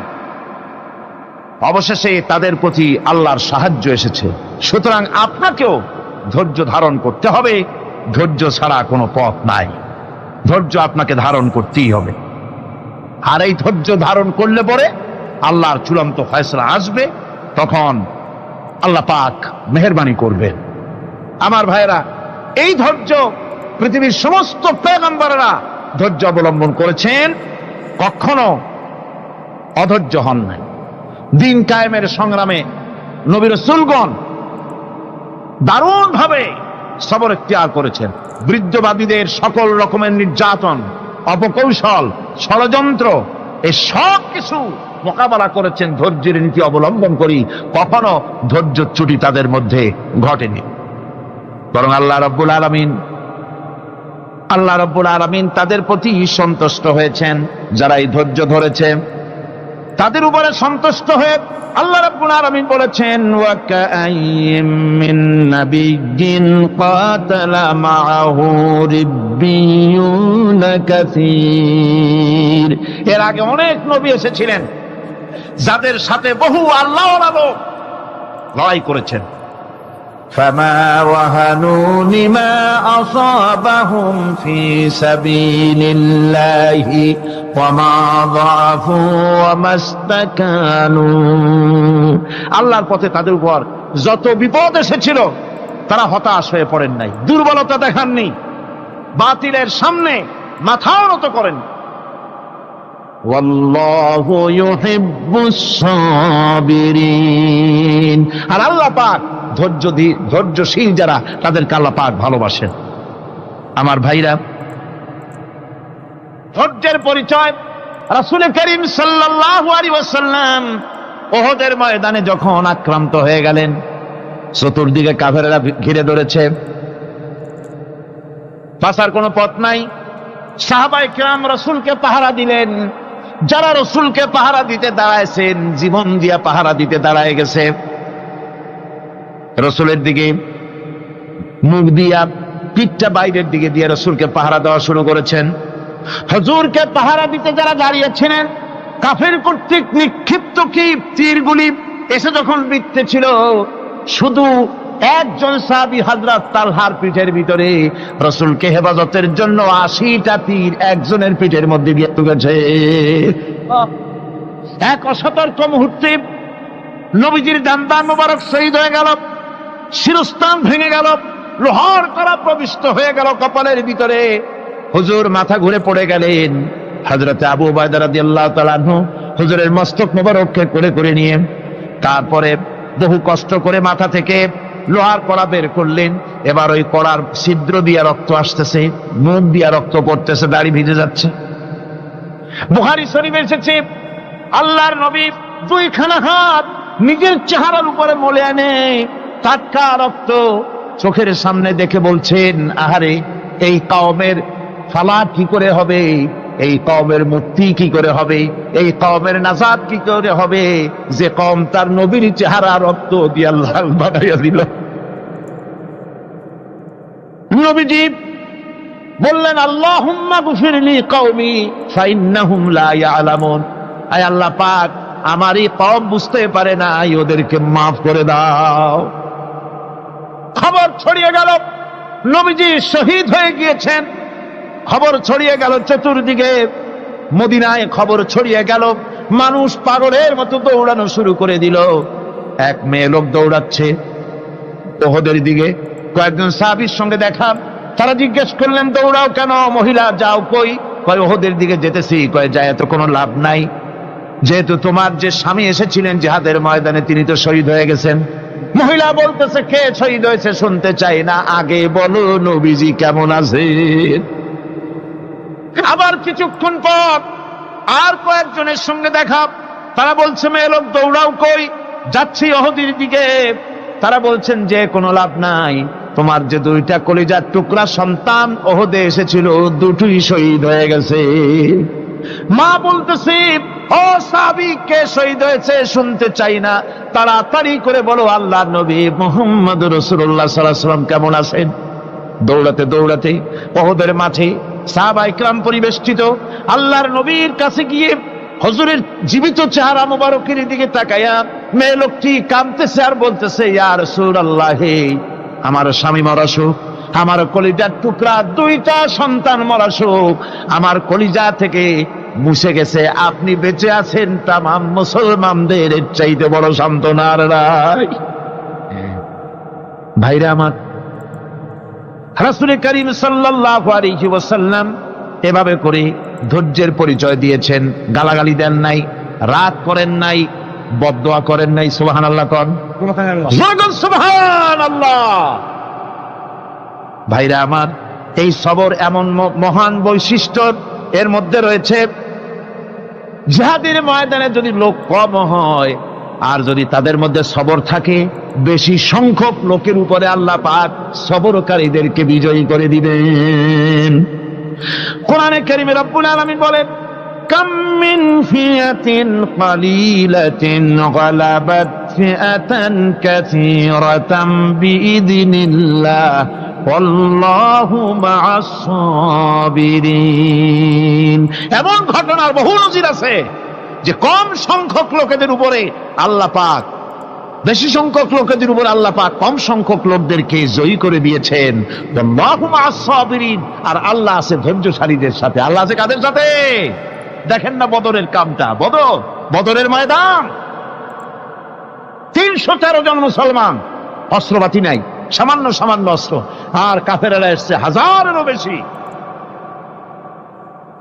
অবশেষে তাদের প্রতি আল্লাহর সাহায্য এসেছে। সুতরাং আপনাকেও ধৈর্য ধারণ করতে হবে। ধৈর্য ছাড়া কোনো পথ নাই। ধৈর্য আপনাকে ধারণ করতেই হবে। আর এই ধৈর্য ধারণ করলে পরে আল্লাহর চূড়ান্ত ফয়সালা আসবে, তখন আল্লাহ পাক মেহেরবানি করবেন। আমার ভাইয়েরা, এই ধৈর্য পৃথিবীর সমস্ত পয়গম্বররা ধৈর্য অবলম্বন করেছেন, কখনো অধৈর্য হন নাই। দিন কায়েমের সংগ্রামে নবী রাসূলগণ দারুণ ভাবে সবর ইখতিয়ার করেছেন। বৃদ্ধবাদীদের সকল রকমের নির্যাতন, অপকৌশল, ষড়যন্ত্র, এই সব কিছু মোকাবেলা করেছেন ধৈর্যের নীতি অবলম্বন করি। কখনো ধৈর্যচ্যুতি তাদের মধ্যে ঘটেনি, বরং আল্লাহ রাব্বুল আলামিন তাদের প্রতি সন্তুষ্ট হয়েছেন। যারা এই ধৈর্য ধরেছে তাদের উপরে সন্তুষ্ট হয়ে আল্লাহ রাব্বুল আলামিন বলেছেন, ওয়া কাআইয়্যিম মিন নাবিয়্যিন কাতালা মাআহু রিব্বিয়ুনা কাসীর। এর আগে অনেক নবী এসেছিলেন যাদের সাথে বহু আল্লাহওয়ালা লোক লড়াই করেছেন। ফামা ওয়াহানু লিমা আসাবাহুম ফি সাবিলিল্লাহি ওয়ামা যাআফু ওয়ামা ইসতাকানু। আল্লাহর পথে তাদের উপর যত বিপদ এসেছিল তারা হতাশ হয়ে পড়েন নাই, দুর্বলতা দেখাননি, বাতিলের সামনে মাথাও নত করেন। ওয়াল্লাহু ইউহিব্বুস সাবিরিন। আর আল্লাহ পাক ধৈর্যশীল যারা, তাদেরকে আল্লাহ পাক ভালোবাসেন। আমার ভাইরা, ধৈর্যের পরিচয় রাসূল করিম সাল্লাল্লাহু আলাইহি ওয়াসাল্লাম উহুদের ময়দানে যখন আক্রান্ত হয়ে গেলেন, চতুর্দিকে কাফেররা ঘিরে ধরেছে, বাঁচার কোনো পথ নাই। সাহাবায়ে কেরাম রাসূলকে পাহারা দিলেন। যারা রাসূলকে পাহারা দিতে দাঁড়ায়ছেন, জীবন দিয়া পাহারা দিতে দাঁড়ায় গেছে, রাসূলের দিকে মুখ দিয়া, পিঠটা বাইরের দিকে দিয়ে রাসূলকে পাহারা দেওয়া শুরু করেছেন। হুজুরকে পাহারা দিতে যারা দাঁড়িয়েছিলেন, কাফের কর্তৃক নিক্ষিপ্ত কি তীরগুলি এসে যখন বৃত্তে ছিল, শুধু একজন সাহাবী হযরত তালহার পিঠের ভিতরে রাসূলকে হেফাজতের জন্য 80টা তীর একজনের পিঠের মধ্যে গিয়ে ঢুকেছে। এক অসতর্ক মুহূর্তে নবীজির দান্দান মোবারক শহীদ হয়ে গেল, শিরস্থান ভেঙে গেল, লোহার কড়া প্রবিষ্ট হয়ে গেল কপালের ভিতরে। হুজুর মাথা ঘুরে পড়ে গেলেন। হযরত আবু উবায়দা রাদিয়াল্লাহু তাআলা আনহু হুজুরের মস্তক মোবারককে কোলে করে নিয়ে তারপরে বহু কষ্ট করে মাথা থেকে লোহার কড়া বের করলেন। এবার ওই কড়ার ছিদ্র দিয়ে রক্ত আসতেছে, মুখ দিয়ে রক্ত পড়তেছে, দাড়ি ভিজে যাচ্ছে। বুখারী শরীফে এসেছে, আল্লাহর নবী দুইখানা হাত নিজের চেহারার উপরে মলে আনে, টাটকা রক্ত চোখের সামনে দেখে বলছেন, আহারে, এই কওমের ফালাত কি করে হবে, এই কওমের মুক্তি কি করে হবে, এই কওমের নাজাত কি করে হবে, যে কওম তার নবীর চেহারা রক্ত দিয়ে লাল বানাইয়া দিল। নবীজি বললেন, আল্লাহুম্মা গফিরলি কওমি ফাইন্নাহুম লা ইয়ালামুন। আয় আল্লাহ পাক, আমার এই কওম বুঝতে পারে না, ওদেরকে মাফ করে দাও। খবর ছড়িয়ে গেল নবীজি শহীদ হয়ে গিয়েছেন। খবর ছড়িয়ে গেল চতুর্দিকে, মদিনায় খবর ছড়িয়ে গেল। মানুষ পাগলের মতো দৌড়ানো শুরু করে দিল। এক মেয়ে লোক দৌড়াচ্ছে উহুদের দিকে। কয়েকজন সাহাবীর সঙ্গে দেখা, তারা জিজ্ঞেস করলেন, দৌড়াও কেন মহিলা, যাও কই? কয় উহুদের দিকে যেতেছি। কয় যায় তো কোনো লাভ নাই, যেহেতু তোমার যে স্বামী এসেছিলেন জিহাদের ময়দানে, তিনি তো শহীদ হয়ে গেছেন। মহিলা বলতেছে, কে শহীদ হয়েছে শুনতে চাই না, আগে বলো নবীজি কেমন আছে। আবার কিছুক্ষণ পর আর কয়েকজনের সঙ্গে দেখা, তারা বলছে, মেয়ে লোক দৌড়াও কই? যাচ্ছি উহুদের দিকে। তারা বলছেন যে কোনো লাভ নাই, তোমার যে দুইটা কলিজার টুকরা সন্তান উহুদে এসেছিল, দুটোই শহীদ হয়ে গেছে। মা বলতেছে, ও সাহাবী, কে শহীদ হয়েছে শুনতে চাই না, তাড়াতাড়ি করে বলো আল্লাহর নবী মুহাম্মদ রাসূলুল্লাহ সাল্লাল্লাহু আলাইহি ওয়াসাল্লাম কেমন আছেন। দৌড়াতে দৌড়াতে উহুদের মাঠে সাহাবায়ে কিরাম পরিবেষ্টিত আল্লাহর নবীর কাছে গিয়ে হুজুরের জীবিত চেহারা মোবারকের দিকে তাকায়া মেয়ে লোকটি কাঁদতেছে আর বলতেছে, ইয়া রাসূলুল্লাহ, আমার স্বামী মরা শোক, আমার কলিজার টুকরা দুইটা সন্তান মরা শোক আমার কলিজা থেকে মুছে গেছে, আপনি বেঁচে আছেন তামাম মুসলমানদের চাইতে বড় সান্ত্বনার রায়। ভাইরা আমার, রাসূল করিম সাল্লাল্লাহু আলাইহি ওয়াসাল্লাম এভাবে করে ধৈর্যের পরিচয় দিয়েছেন। গালাগালি দেন নাই, রাগ করেন নাই, বদদোয়া করেন নাই। সুবহানাল্লাহ কোন সুবহানাল্লাহ। ভাইরা আমার, এই সবর এমন মহান বৈশিষ্ট্য, এর মধ্যে রয়েছে জিহাদের ময়দানে যদি লোক কম হয় আর যদি তাদের মধ্যে সবর থাকে, বেশি সংখ্যক লোকের উপরে আল্লাহ পাক সবরকারীদেরকে বিজয়ী করে দিবেন। কোরআনে কারীমে রব্বুল আলামিন বলেন, কাম মিন ফিয়াতিন কালিলাতিন গালাবাত ফিআতান কাসীরাতাম বিইذনিল্লাহ আল্লাহু মা'আস সাবিরিন। এমন ঘটনার বহু নজির আছে যে কম সংখ্যক লোকেদের উপরে আল্লাহ পাক, বেশি সংখ্যক লোকেদের উপর আল্লাহ পাক কম সংখ্যক লোকদেরকে জয়ী করে দিয়েছেন। আল্লাহু মা'আস সাবিরিন, আর আল্লাহ আছে ধৈর্যশালীদের সাথে। আল্লাহ আছে কাদের সাথে? দেখেন না বদরের কামটা, বদরের ময়দান, 313 জন মুসলমান, অস্ত্রপাতি নাই, সামান্য সামান্য অস্ত্র, আর কাফেরেরা এসছে হাজারেরও বেশি।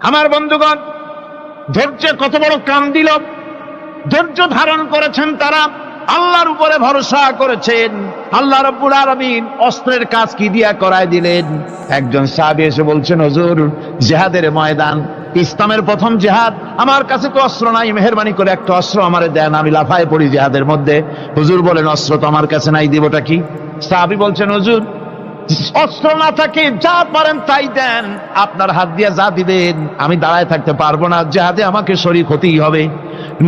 আমার বন্ধুগণ, ধৈর্যে কত বড় কাম দিল, ধৈর্য ধারণ করেছেন তারা, আল্লাহর উপরে ভরসা করেছেন। আল্লাহ রাব্বুল আলামিন অস্ত্রের কাজ কি দিয়া করায় দিলেন। একজন সাহাবী এসে বলছেন, হুজুর, জিহাদের ময়দান, ইসলামের প্রথম জিহাদ, আমার কাছে তো অস্ত্র নাই, মেহেরবানি করে একটা অস্ত্র আমারে দেন, আমি লাফায় পড়ি জিহাদের মধ্যে। হুজুর বলেন, অস্ত্র তো আমার কাছে নাই, দিবটা কি? সাহাবী বলছেন, হুজুর, অস্ত্র না থাকে যা পারেন তাই দেন, আপনার হাত দিয়ে যা দিবেন আমি দাঁড়ায় থাকতে পারবো না, জিহাদে আমাকে শরীক হতেই হবে।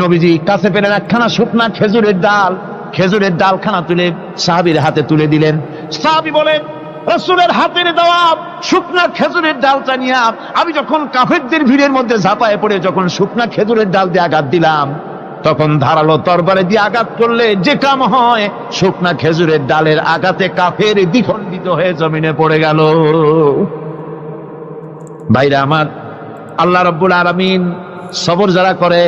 নবীজি কাছে পেলেন একখানা শুকনা খেজুরের ডালখানা তুলে সাহাবীর হাতে তুলে দিলেন। সাহাবী বলেন, রাসূলের হাতের দেওয়া শুকনা খেজুরের ডালটা নিয়ে আমি যখন কাফেরদের ভিড়ের মধ্যে ঝাঁপায় পড়ে যখন শুকনা খেজুরের ডাল দিয়ে আঘাত দিলাম, তখন ধারালো তরবারে দিয়ে আঘাত করলে যে কাম হয়, শুকনা খেজুরের ডালের আঘাতে কাফের দ্বিখণ্ডিত হয়ে জমিনে পড়ে গেল। ভাইরা আমার, আল্লাহ রাব্বুল আলামিন সবর যারা করে,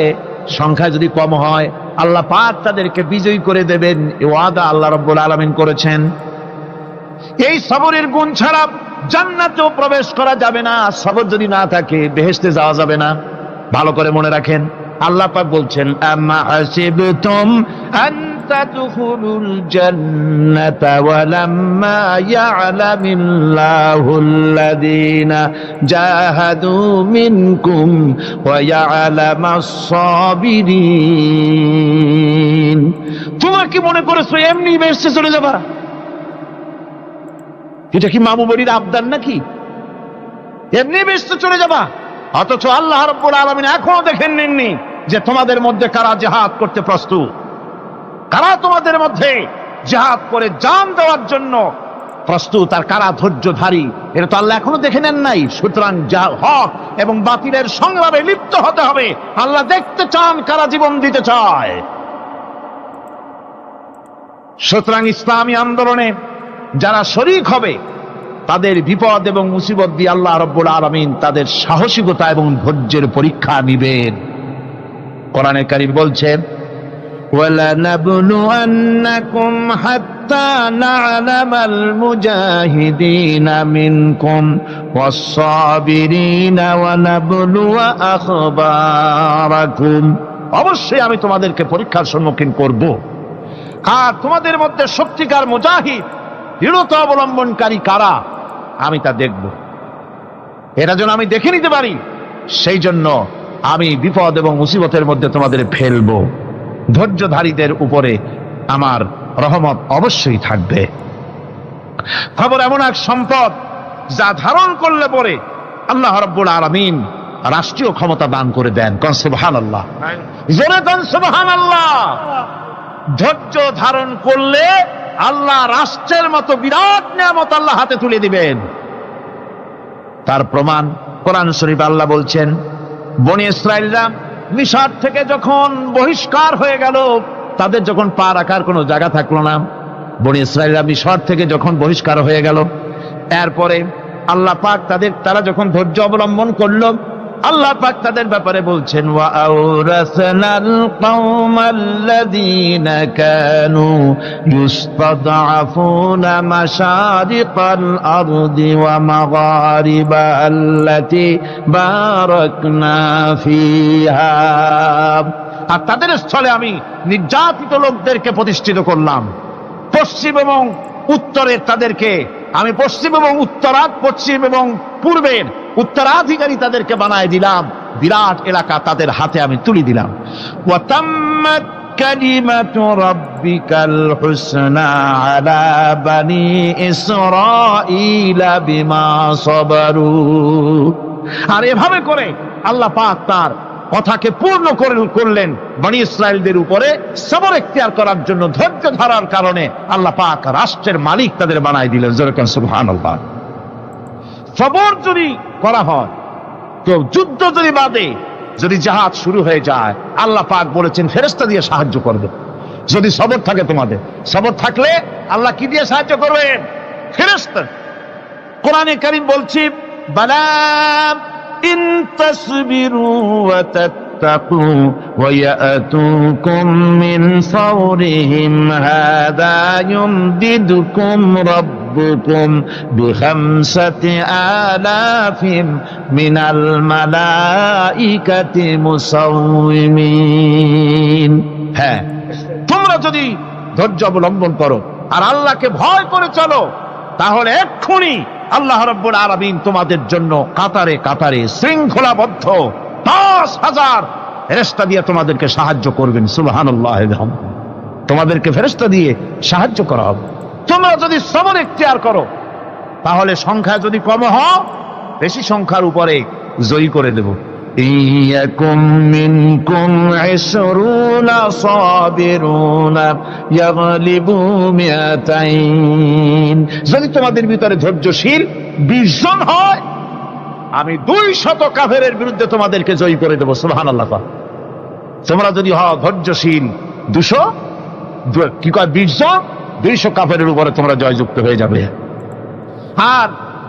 সংখ্যায় যদি কম হয়, আল্লাহ পাক তাদেরকে বিজয়ী করে দেবেন, এই ওয়াদা আল্লাহ রাব্বুল আলামিন করেছেন। এই সবরের গুণ ছাড়া জান্নাতেও প্রবেশ করা যাবে না। সবর যদি না থাকে বেহেশতে যাওয়া যাবে না। ভালো করে মনে রাখেন, আল্লাহ পাক বলছেন, আম্মা হাসিবতুম আন তাদখুলুল জান্নাতা ওয়া লাম্মা ইয়া'লামিল্লাহুল্লাযীনা জাহাদু মিনকুম ওয়া ইয়া'লামাস সাবিরিন। তোমরা কি মনে করেছো এমনি বেহেশতে চলে যাবা? এটা কি মামু বাড়ির আবদার নাকি? এমনি বেহেশতে চলে যাবা? অথচ আল্লাহ রাব্বুল আলামিন এখনো দেখেন নেননি যে তোমাদের মধ্যে কারা জিহাদ করতে প্রস্তুত, কারা তোমাদের মধ্যে জিহাদ করে জান দেওয়ার জন্য প্রস্তুত, আর কারা ধৈর্যধারী, এটা তো আল্লাহ এখনো দেখে নেন নাই। সুতরাং হক এবং বাতিলের সংগ্রামে লিপ্ত হতে হবে। আল্লাহ দেখতে চান কারা জীবন দিতে চায়। সুতরাং ইসলামী আন্দোলনে যারা শরীক হবে, তাদের বিপদ এবং মুসিবত দিয়ে আল্লাহ রাব্বুল আলামিন তাদের সাহসিকতা এবং ধৈর্যের পরীক্ষা নিবেন। কোরআনে কারীম বলছেন, ওয়ালানাবলুয়ান্নাকুম হাত্তা না'লামাল মুজাহিদিনা মিনকুম ওয়াস-সাবিরিনা ওয়া নাবলুয়া আখবারাকুম। অবশ্যই আমি তোমাদেরকে পরীক্ষার সম্মুখীন করব, আর তোমাদের মধ্যে সত্যিকার মুজাহিদ, দৃঢ়তা অবলম্বনকারী কারা, আমি তা দেখব। এটা যেন আমি দেখে নিতে পারি, সেই জন্য আমি বিপদ এবং মুসিবতের মধ্যে তোমাদের ফেলবো। ধৈর্যধারীদের উপরে আমার রহমত অবশ্যই থাকবে। খবর এমন এক সম্পদ যা ধারণ করলে পরে আল্লাহ রাব্বুল আলামিন রাষ্ট্রীয় ক্ষমতা দান করে দেন। কোন সুবহানাল্লাহ, জোরে কোন সুবহানাল্লাহ। ধৈর্য ধারণ করলে আল্লাহ রাষ্ট্রের মতো বিরাট নিয়ামত আল্লাহ হাতে তুলে দিবেন। তার প্রমাণ কোরআন শরীফ আল্লাহ বলছেন, বনি ইসরাইলরা মিশর থেকে যখন বহিষ্কার হয়ে গেল, তাদের যখন পা রাখার কোনো জায়গা থাকলো না, বনি ইসরাইলরা মিশর থেকে যখন বহিষ্কার হয়ে গেল, এরপরে আল্লাহ পাক তারা যখন ধৈর্য অবলম্বন করলো, আল্লাহ পাক তাদের ব্যাপারে বলছেন, ওয়া আওরাসনাল কওমাল্লাযীনা কানু ইউস্তাদআফুনা মাশারিকাল আরদি ওয়া মাগারিবা আল্লাতী বারাকনা ফিহা। আর তাদের স্থলে আমি নির্যাতিত লোকদেরকে প্রতিষ্ঠিত করলাম। পশ্চিম এবং উত্তরের তাদেরকে আমি পশ্চিম এবং পশ্চিম এবং পূর্বের উত্তরাধিকারী তাদেরকে বানায় দিলাম। বিরাট এলাকা তাদের হাতে আমি তুলে দিলাম। ওয়া তাম্মাত কালিমাতু রাব্বিকাল হুসনা আলা বানি ইসরাঈলা বিমা সাবারু। আর এভাবে করে আল্লাহ পাক তার কথাকে পূর্ণ করলেন বনি ইসরাইলদের উপরে। সবর ইখতিয়ার করার জন্য, ধৈর্য ধরার কারণে আল্লাহ পাক রাষ্ট্রের মালিক তাদের বানায় দিলেন। যেরকম সুবহানাল্লাহ। সবর যদি করা হয়, তো যুদ্ধ যদি বাদে, যদি জাহাজ শুরু হয়ে যায়, আল্লাহ পাক বলেছেন ফেরেশতা দিয়ে সাহায্য করবে। যদি সবর থাকে তোমাদের, সবর থাকলে আল্লাহ কি দিয়ে সাহায্য করবেন? ফেরেশতা। কোরআনে কারীম বলছে, বালা ইন তাসবিরু ওয়া তাত্তাকু ওয়া ইয়াতুকুম মিন ফাওরিহিম হাদা ইউমদিদুকুম রাব্বুকুম বিখামসাতি আলাফিন মিনাল মালাইকাতি মুসাউমিন। হ্যাঁ, তোমরা যদি ধৈর্য অবলম্বন করো আর আল্লাহকে ভয় করে চলো, তাহলে এক্ষুনি আল্লাহ রাব্বুল আলামিন তোমাদের জন্য কাতারে কাতারে শৃঙ্খলাবদ্ধ 10,000 ফেরেশতা দিয়ে তোমাদেরকে সাহায্য করবেন। সুবহানাল্লাহ। তোমাদেরকে ফেরেশতা দিয়ে সাহায্য করা হবে। তোমরা যদি সবর ইখতিয়ার করো, তাহলে সংখ্যা যদি কম হয়, বেশি সংখ্যার উপরে জয়ী করে দেব। ইয়াকুম মিনকুম 20 সাবিরুনা ইয়াগলিবু মিয়াতাইন। যদি তোমাদের ভিতরে ধৈর্যশীল 20 জন হয়, আমি 200 কাফেরের বিরুদ্ধে তোমাদেরকে জয়ী করে দেব। সুবহানাল্লাহ। তোমরা যদি হও ধৈর্যশীল 20 জন, 200 কাফেরের উপরে তোমরা জয়যুক্ত হয়ে যাবে। আর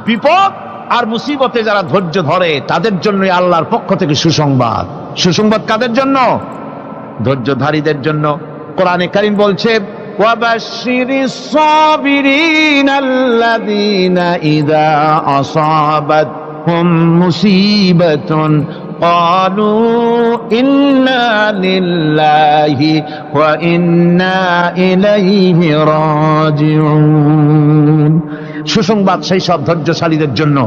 বিপদ আর মুসিবতে যারা ধৈর্য ধরে, তাদের জন্য আল্লাহর পক্ষ থেকে সুসংবাদ। সুসংবাদ কাদের জন্য? ধৈর্যধারীদের জন্য। কোরআনে কারীম বলছে, ওয়াবাশশিরিস সাবিরিনাল্লাযীনা ইযা আসাবাতহুম মুসিবাতুন ক্বালু ইন্না লিল্লাহি ওয়া ইন্না ইলাইহি রাজিউন। সুসংবাদ সেই সব ধৈর্যশালীদের জন্য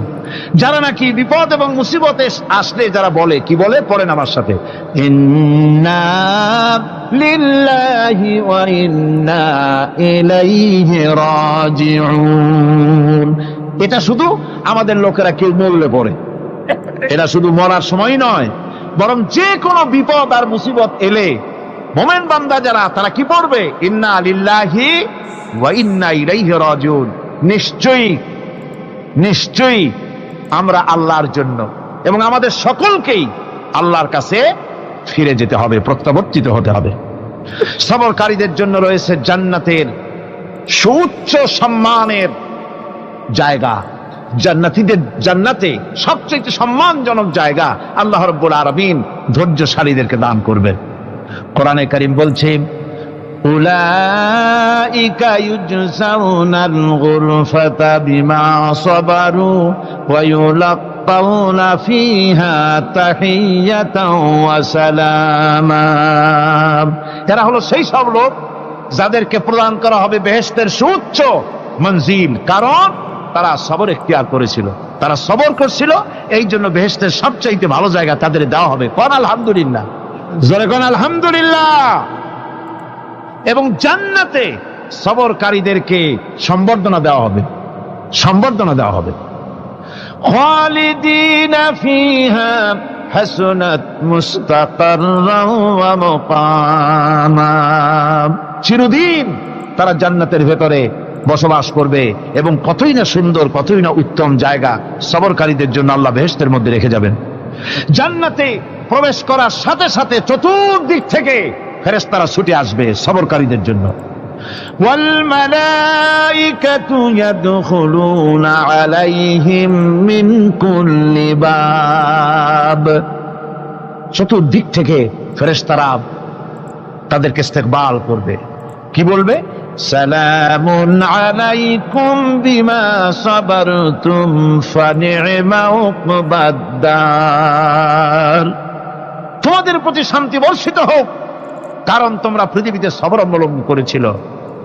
যারা নাকি বিপদ এবং মুসিবতে আসলে যারা বলে, কি বলে? পড়েন আমার সাথে, ইন্না লিল্লাহি ওয়া ইন্না ইলাইহি রাজিউন। এটা শুধু আমাদের লোকেরা কেউ মরলে পড়ে, এটা শুধু মরার সময় নয়, বরং যে কোনো বিপদ আর মুসিবত এলে মুমিন বান্দা যারা, তারা কি পড়বে? ইন্না লিল্লাহি ওয়া ইন্না ইলাইহি রাজিউন। নিশ্চয়ই নিশ্চয়ই আমরা আল্লাহর জন্য এবং আমাদের সকলকেই আল্লাহর কাছে ফিরে যেতে হবে, প্রত্যাবর্তিত হতে হবে। সবরকারীদের জন্য রয়েছে জান্নাতের সুউচ্চ সম্মানের জায়গা। জান্নাতে সবচেয়ে সম্মানজনক জায়গা আল্লাহ রাব্বুল আলামিন ধৈর্যশালীদেরকে দান করবেন। কোরআনে কারীম বলছে, উলাইকা ইউজসাউনাল গুরফাতা বিমা সাবারু ওয়া ইউলাক্কাউনা ফিহা তাহিয়াতাও ওয়া সালামা। এরা হলো সেই সব লোক যাদেরকে প্রদান করা হবে বেহেশতের সুউচ্চ মঞ্জিল, কারণ তারা সবর ইখতিয়ার করেছিল, তারা সবর করছিল, এই জন্য বেহেশতের সবচাইতে ভালো জায়গা তাদের দেওয়া হবে। কোন আলহামদুলিল্লাহ, জোরে কোন আলহামদুলিল্লাহ। এবং জান্নাতে সবরকারীদেরকে সম্বর্ধনা দেওয়া হবে, সম্বর্ধনা দেওয়া হবে। খালিদিনা ফিহা হাসুনাত মুস্তাকাররাও ওয়া মুকামা। চিরদিন তারা জান্নাতের ভেতরে বসবাস করবে এবং কতই না সুন্দর, কতই না উত্তম জায়গা সবরকারীদের জন্য আল্লাহ বেহেশতের মধ্যে রেখে যাবেন। জান্নাতে প্রবেশ করার সাথে সাথে চতুর্দিক থেকে ফেরেশতারা ছুটে আসবে সবরকারীদের জন্য। ওয়াল মালাইকাতু ইয়াদখুলুনা আলাইহিম মিন কুল্লি বাব। চতুর্দিক থেকে ফেরেশতারা তাদেরকে ইস্তেকবাল করবে, কি বলবে? সালামুন আলাইকুম বিমা সাবারতুম ফানি'মা উকবাদ-দার। তোমাদের প্রতি শান্তি বর্ষিত হোক, কারণ তোমরা পৃথিবীতে সবর অবলম্বন করেছিল।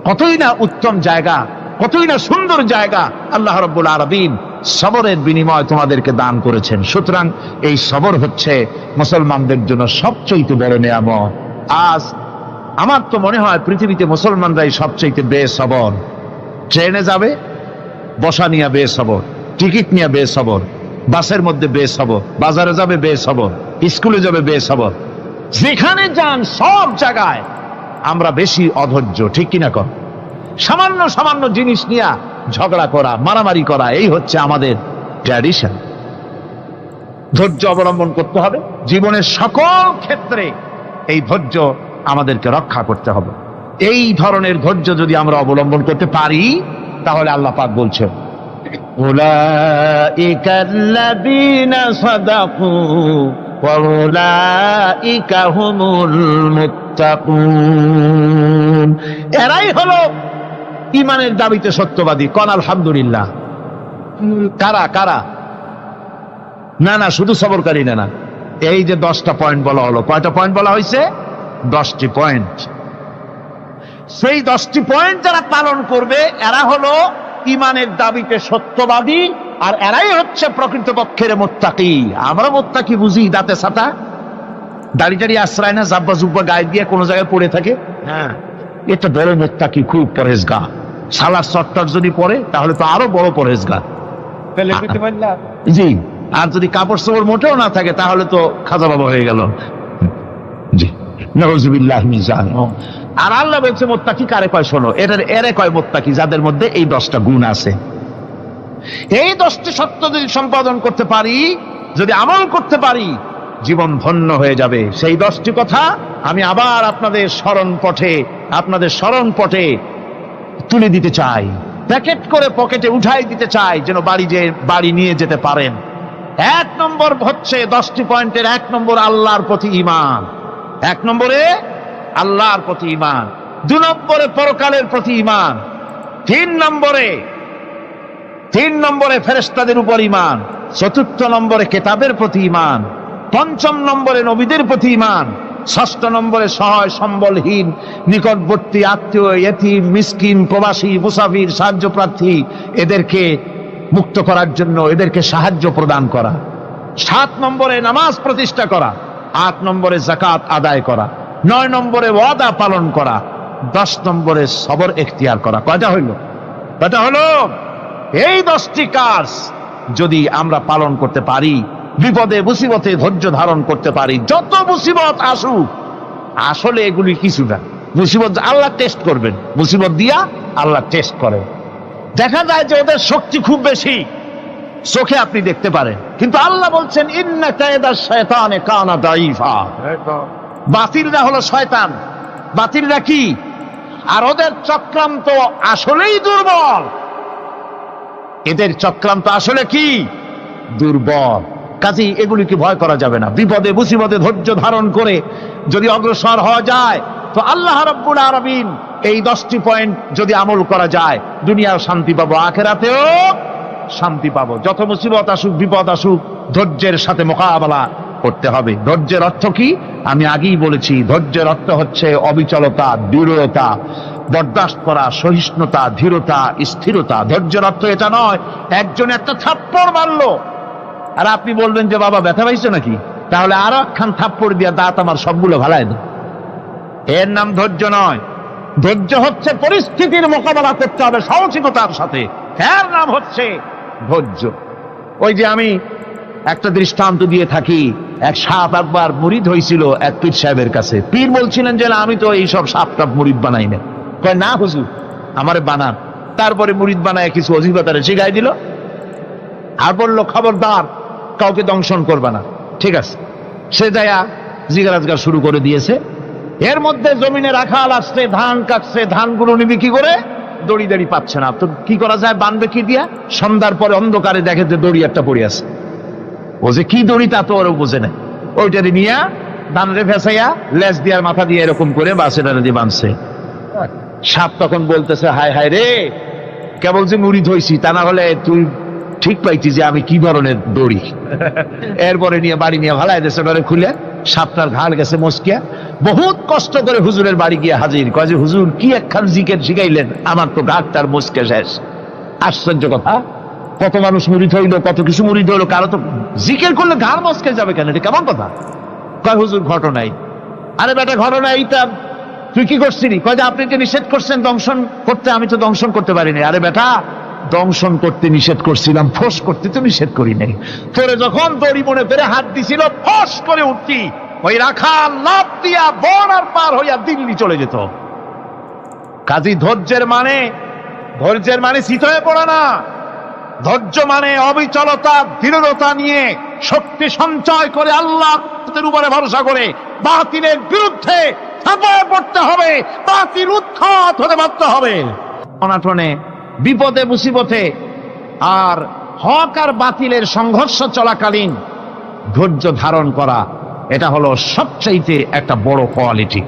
কতই না উত্তম জায়গা, কতই না সুন্দর জায়গা আল্লাহ রাব্বুল আলামিন সবরের বিনিময় তোমাদেরকে দান করেছেন। সুতরাং এই সবর হচ্ছে মুসলমানদের জন্য সবচেয়ে বড় নিয়ামত। আজ আমার তো মনে হয় পৃথিবীতে মুসলমানরাই সবচেয়ে বেসবর। ট্রেনে যাবে, বসা নিয়ে বেসবর, টিকিট নিয়ে বেসবর, বাসের মধ্যে বেসবর, বাজারে যাবে বেসবর, স্কুলে যাবে বেসবর, যেখানে যান সব জায়গায় আমরা বেশি অধৈর্য, ঠিক কিনা কর? সামান্য সামান্য জিনিস নিয়ে ঝগড়া করা, মারামারি করা, এই হচ্ছে আমাদের ট্র্যাডিশন। ধৈর্য অবলম্বন করতে হবে জীবনের সকল ক্ষেত্রে। এই ধৈর্য আমাদেরকে রক্ষা করতে হবে। এই ধরনের ধৈর্য যদি আমরা অবলম্বন করতে পারি, তাহলে আল্লাহ পাক বলছেন উলাইকাল্লাযীনা সাদাকু ওয়া উলাইকা হুমুল মুত্তাকুন। এরাই হলো ঈমানের দাবিতে সত্যবাদী। কোন আলহামদুলিল্লাহ। কারা কারা? না না, শুধু সবরকারী না। এই যে 10টা পয়েন্ট বলা হলো, কয়টা পয়েন্ট বলা হয়েছে? 10টি পয়েন্ট। সেই 10টি পয়েন্ট যারা পালন করবে এরা হলো ঈমানের দাবিতে সত্যবাদী, আর এরাই হচ্ছে প্রকৃতপক্ষের মুত্তাকি। আমরা মুত্তাকি বুঝি দাঁতে ছাতা, দাড়ি টাড়ি আশ্রয় না, জাব্বা জুব্বা গায়ে দিয়ে কোনো জায়গায় পড়ে থাকে। হ্যাঁ, এটা বড় মুত্তাকি, খুব পরহেজগার। সালাত চট্টর যদি পড়ে তাহলে তো আরো বড় পরহেজগার। জি, আর যদি কাপড় চোপড় মোটেও না থাকে তাহলে তো খাজা বাবা হয়ে গেল। জি, নাউযুবিল্লাহ মিন যালিক। আর আল্লাহ বলছে মুত্তাকি কারে কয় শোনো, এরে কয় মুত্তাকি যাদের মধ্যে এই 10টা গুণ আছে। এই 10টি সত্য যদি সম্পাদন করতে পারি, যদি আমল করতে পারি, জীবন ধন্য হয়ে যাবে। সেই 10টি কথা আমি আবার আপনাদের স্মরণ পটে তুলে দিতে চাই, প্যাকেট করে পকেটে উঠাই দিতে চাই, যেন বাড়ি নিয়ে যেতে পারেন। 1 নম্বর হচ্ছে 10টি পয়েন্টের 1 নম্বর আল্লাহর প্রতি ঈমান। 1 নম্বরে আল্লাহর প্রতি ঈমান, 2 নম্বরে পরকালের প্রতি ঈমান, 3 নম্বরে ফেরেশতাদের উপর ঈমান, 4র্থ নম্বরে কিতাবের প্রতি ঈমান, 5ম নম্বরে নবীদের প্রতি ঈমান, 6ষ্ঠ নম্বরে সহায় সম্বলহীন নিকটবর্তী আত্মীয়, ইয়েতিম, মিসকিন, প্রবাসী, মুসাফির, সাহায্য প্রার্থী, এদেরকে মুক্ত করার জন্য এদেরকে সাহায্য প্রদান করা, 7 নম্বরে নামাজ প্রতিষ্ঠা করা, 8 নম্বরে যাকাত আদায় করা, 9 নম্বরে ওয়াদা পালন করা, 10 নম্বরে সবর এখতিয়ার করা। কয়টা হলো? এই 10টি কাজ যদি আমরা পালন করতে পারি, বিপদে মুসিবতে ধৈর্য ধারণ করতে পারি, যত মুসিবত আসুক, আসলে এগুলি কিছু না। মুসিবত আল্লাহ টেস্ট করবেন, মুসিবত দিয়া আল্লাহ টেস্ট করেন। দেখা যায় যে ওদের শক্তি খুব বেশি, চোখে আপনি দেখতে পারেন, কিন্তু আল্লাহ বলছেন ইন্না কায়দাশ শায়তানে কানা দাঈফা। বাতিলরা হলো শয়তান। বাতিলরা কি? আর ওদের চক্রান্ত আসলেই দুর্বল। এদের চক্রান্ত আসলে কি? দুর্বল। কাজেই এগুলিকে ভয় করা যাবে না। বিপদে মুসিবতে ধৈর্য ধারণ করে যদি অগ্রসর হওয়া যায়, তো আল্লাহ রাব্বুল আলামিন এই 10টি পয়েন্ট যদি আমল করা যায়, দুনিয়াও শান্তি পাবো, আখিরাতেও শান্তি পাবো। যত মুসিবত আসুক, বিপদ আসুক, ধৈর্যের সাথে মোকাবেলা করতে হবে। ধৈর্যের অর্থ কি? আমি আগেই বলেছি, ধৈর্যের অর্থ হচ্ছে অবিচলতা, দৃঢ়তা, বরদাস্ত করা, সহিষ্ণুতা, ধীরতা, স্থিরতা। ধৈর্যের অর্থ এটা নয় একজন একটা থাপ্পড় মারলো আর আপনি বলবেন যে বাবা ব্যথা পাইছো নাকি, তাহলে আরো একখান থাপ্পড় দিয়া দাঁত আমার সবগুলো ভালাই দেয়। এর নাম ধৈর্য নয়। ধৈর্য হচ্ছে পরিস্থিতির মোকাবেলা করতে হবে সাহসিকতার সাথে, এর নাম হচ্ছে ধৈর্য। ওই যে আমি একটা দৃষ্টান্ত দিয়ে থাকি। এক সাপ একবার মুরিদ হয়েছিল এক পীর সাহেবের কাছে। পীর বলছিলেন যে না, আমি তো এইসব সাপ টাপ মুরিদ বানাই না। কয় না হুজুর, আমারে বানান। তারপরে মুরিদ বানায় কিছু অজিফাতারে শিখাই দিল, আর বললো খবরদার কাউকে দংশন করবে না। ঠিক আছে, সে যায়া জিগারাজগার শুরু করে দিয়েছে। এর মধ্যে জমিনে রাখাল আসছে, ধান কাটছে, ধানগুলো নিবি কি করে, দড়ি দাড়ি পাচ্ছে না। তো কি করা যায়, বানবে কি দিয়া? সন্ধ্যার পরে অন্ধকারে দেখে যে দড়ি একটা পড়ে আছে। ও যে কি দড়ি তা তো ওরা বোঝে না। ওইটারে নিয়ে ধানরে ফেসাইয়া লেজ দিয়ার মাথা দিয়ে এরকম করে বাসেটারে দিয়ে বাঁধছে। সাপ তখন বলতেছে, হায় হায় রে, কেবল যে মুরিদ হইছি, তা না হলে তুই ঠিক পাইছি যে আমি কি ধরনের দড়ি। এরপরে নিয়ে বাড়ি নিয়ে ভালাই দেশে খুলে সাপটার ঘাড় গেছে মস্কিয়া। বহুত কষ্ট করে হুজুরের বাড়ি গিয়ে হাজির। কয় যে হুজুর কি একখান জিকের শিখাইলেন, আমার তো ঘাটটার মস্কে শেষ। আশ্চর্য কথা, কত মানুষ মুরিদ হইলো, কত কিছু মুরিদ হইলো, কারো তো জিকের করলে ঘাড় মস্কে যাবে কেন, এটা কেমন কথা? কয় হুজুর ঘটনাই। আরে বেটা ঘটনা এইটা, তুই কি করছিলি? কয় যে আপনি যে নিষেধ করছেন দংশন করতে, আমি তো দংশন করতে পারিনি। আরে বেটা, দংশন করতে নিষেধ করছিলাম, ফোঁস করতে তো নিষেধ করি নাই। তোরে যখন দড়ি মনে পেরে হাত দিছিল, ফোঁস করে উঠতি, ওই রাখাল লাফ দিয়া বন আর পার হইয়া দিল্লি চলে যেত। কাজী ধৈর্যের মানে শীত হয়ে পড়ে না। ধৈর্য মানে অবিচলতা, দৃঢ়তা নিয়ে শক্তি সঞ্চয় করে আল্লাহর উপরে ভরসা করে বাতিলের বিরুদ্ধে ঝাঁপিয়ে পড়তে হবে, বাতিল উৎখাত হতে বাধ্য হবে। অনাটনে, বিপদে, মুসিবতে আর হক আর বাতিলের সংঘর্ষ চলাকালীন ধৈর্য ধারণ করা, এটা হলো সবচাইতে একটা বড় কোয়ালিটি।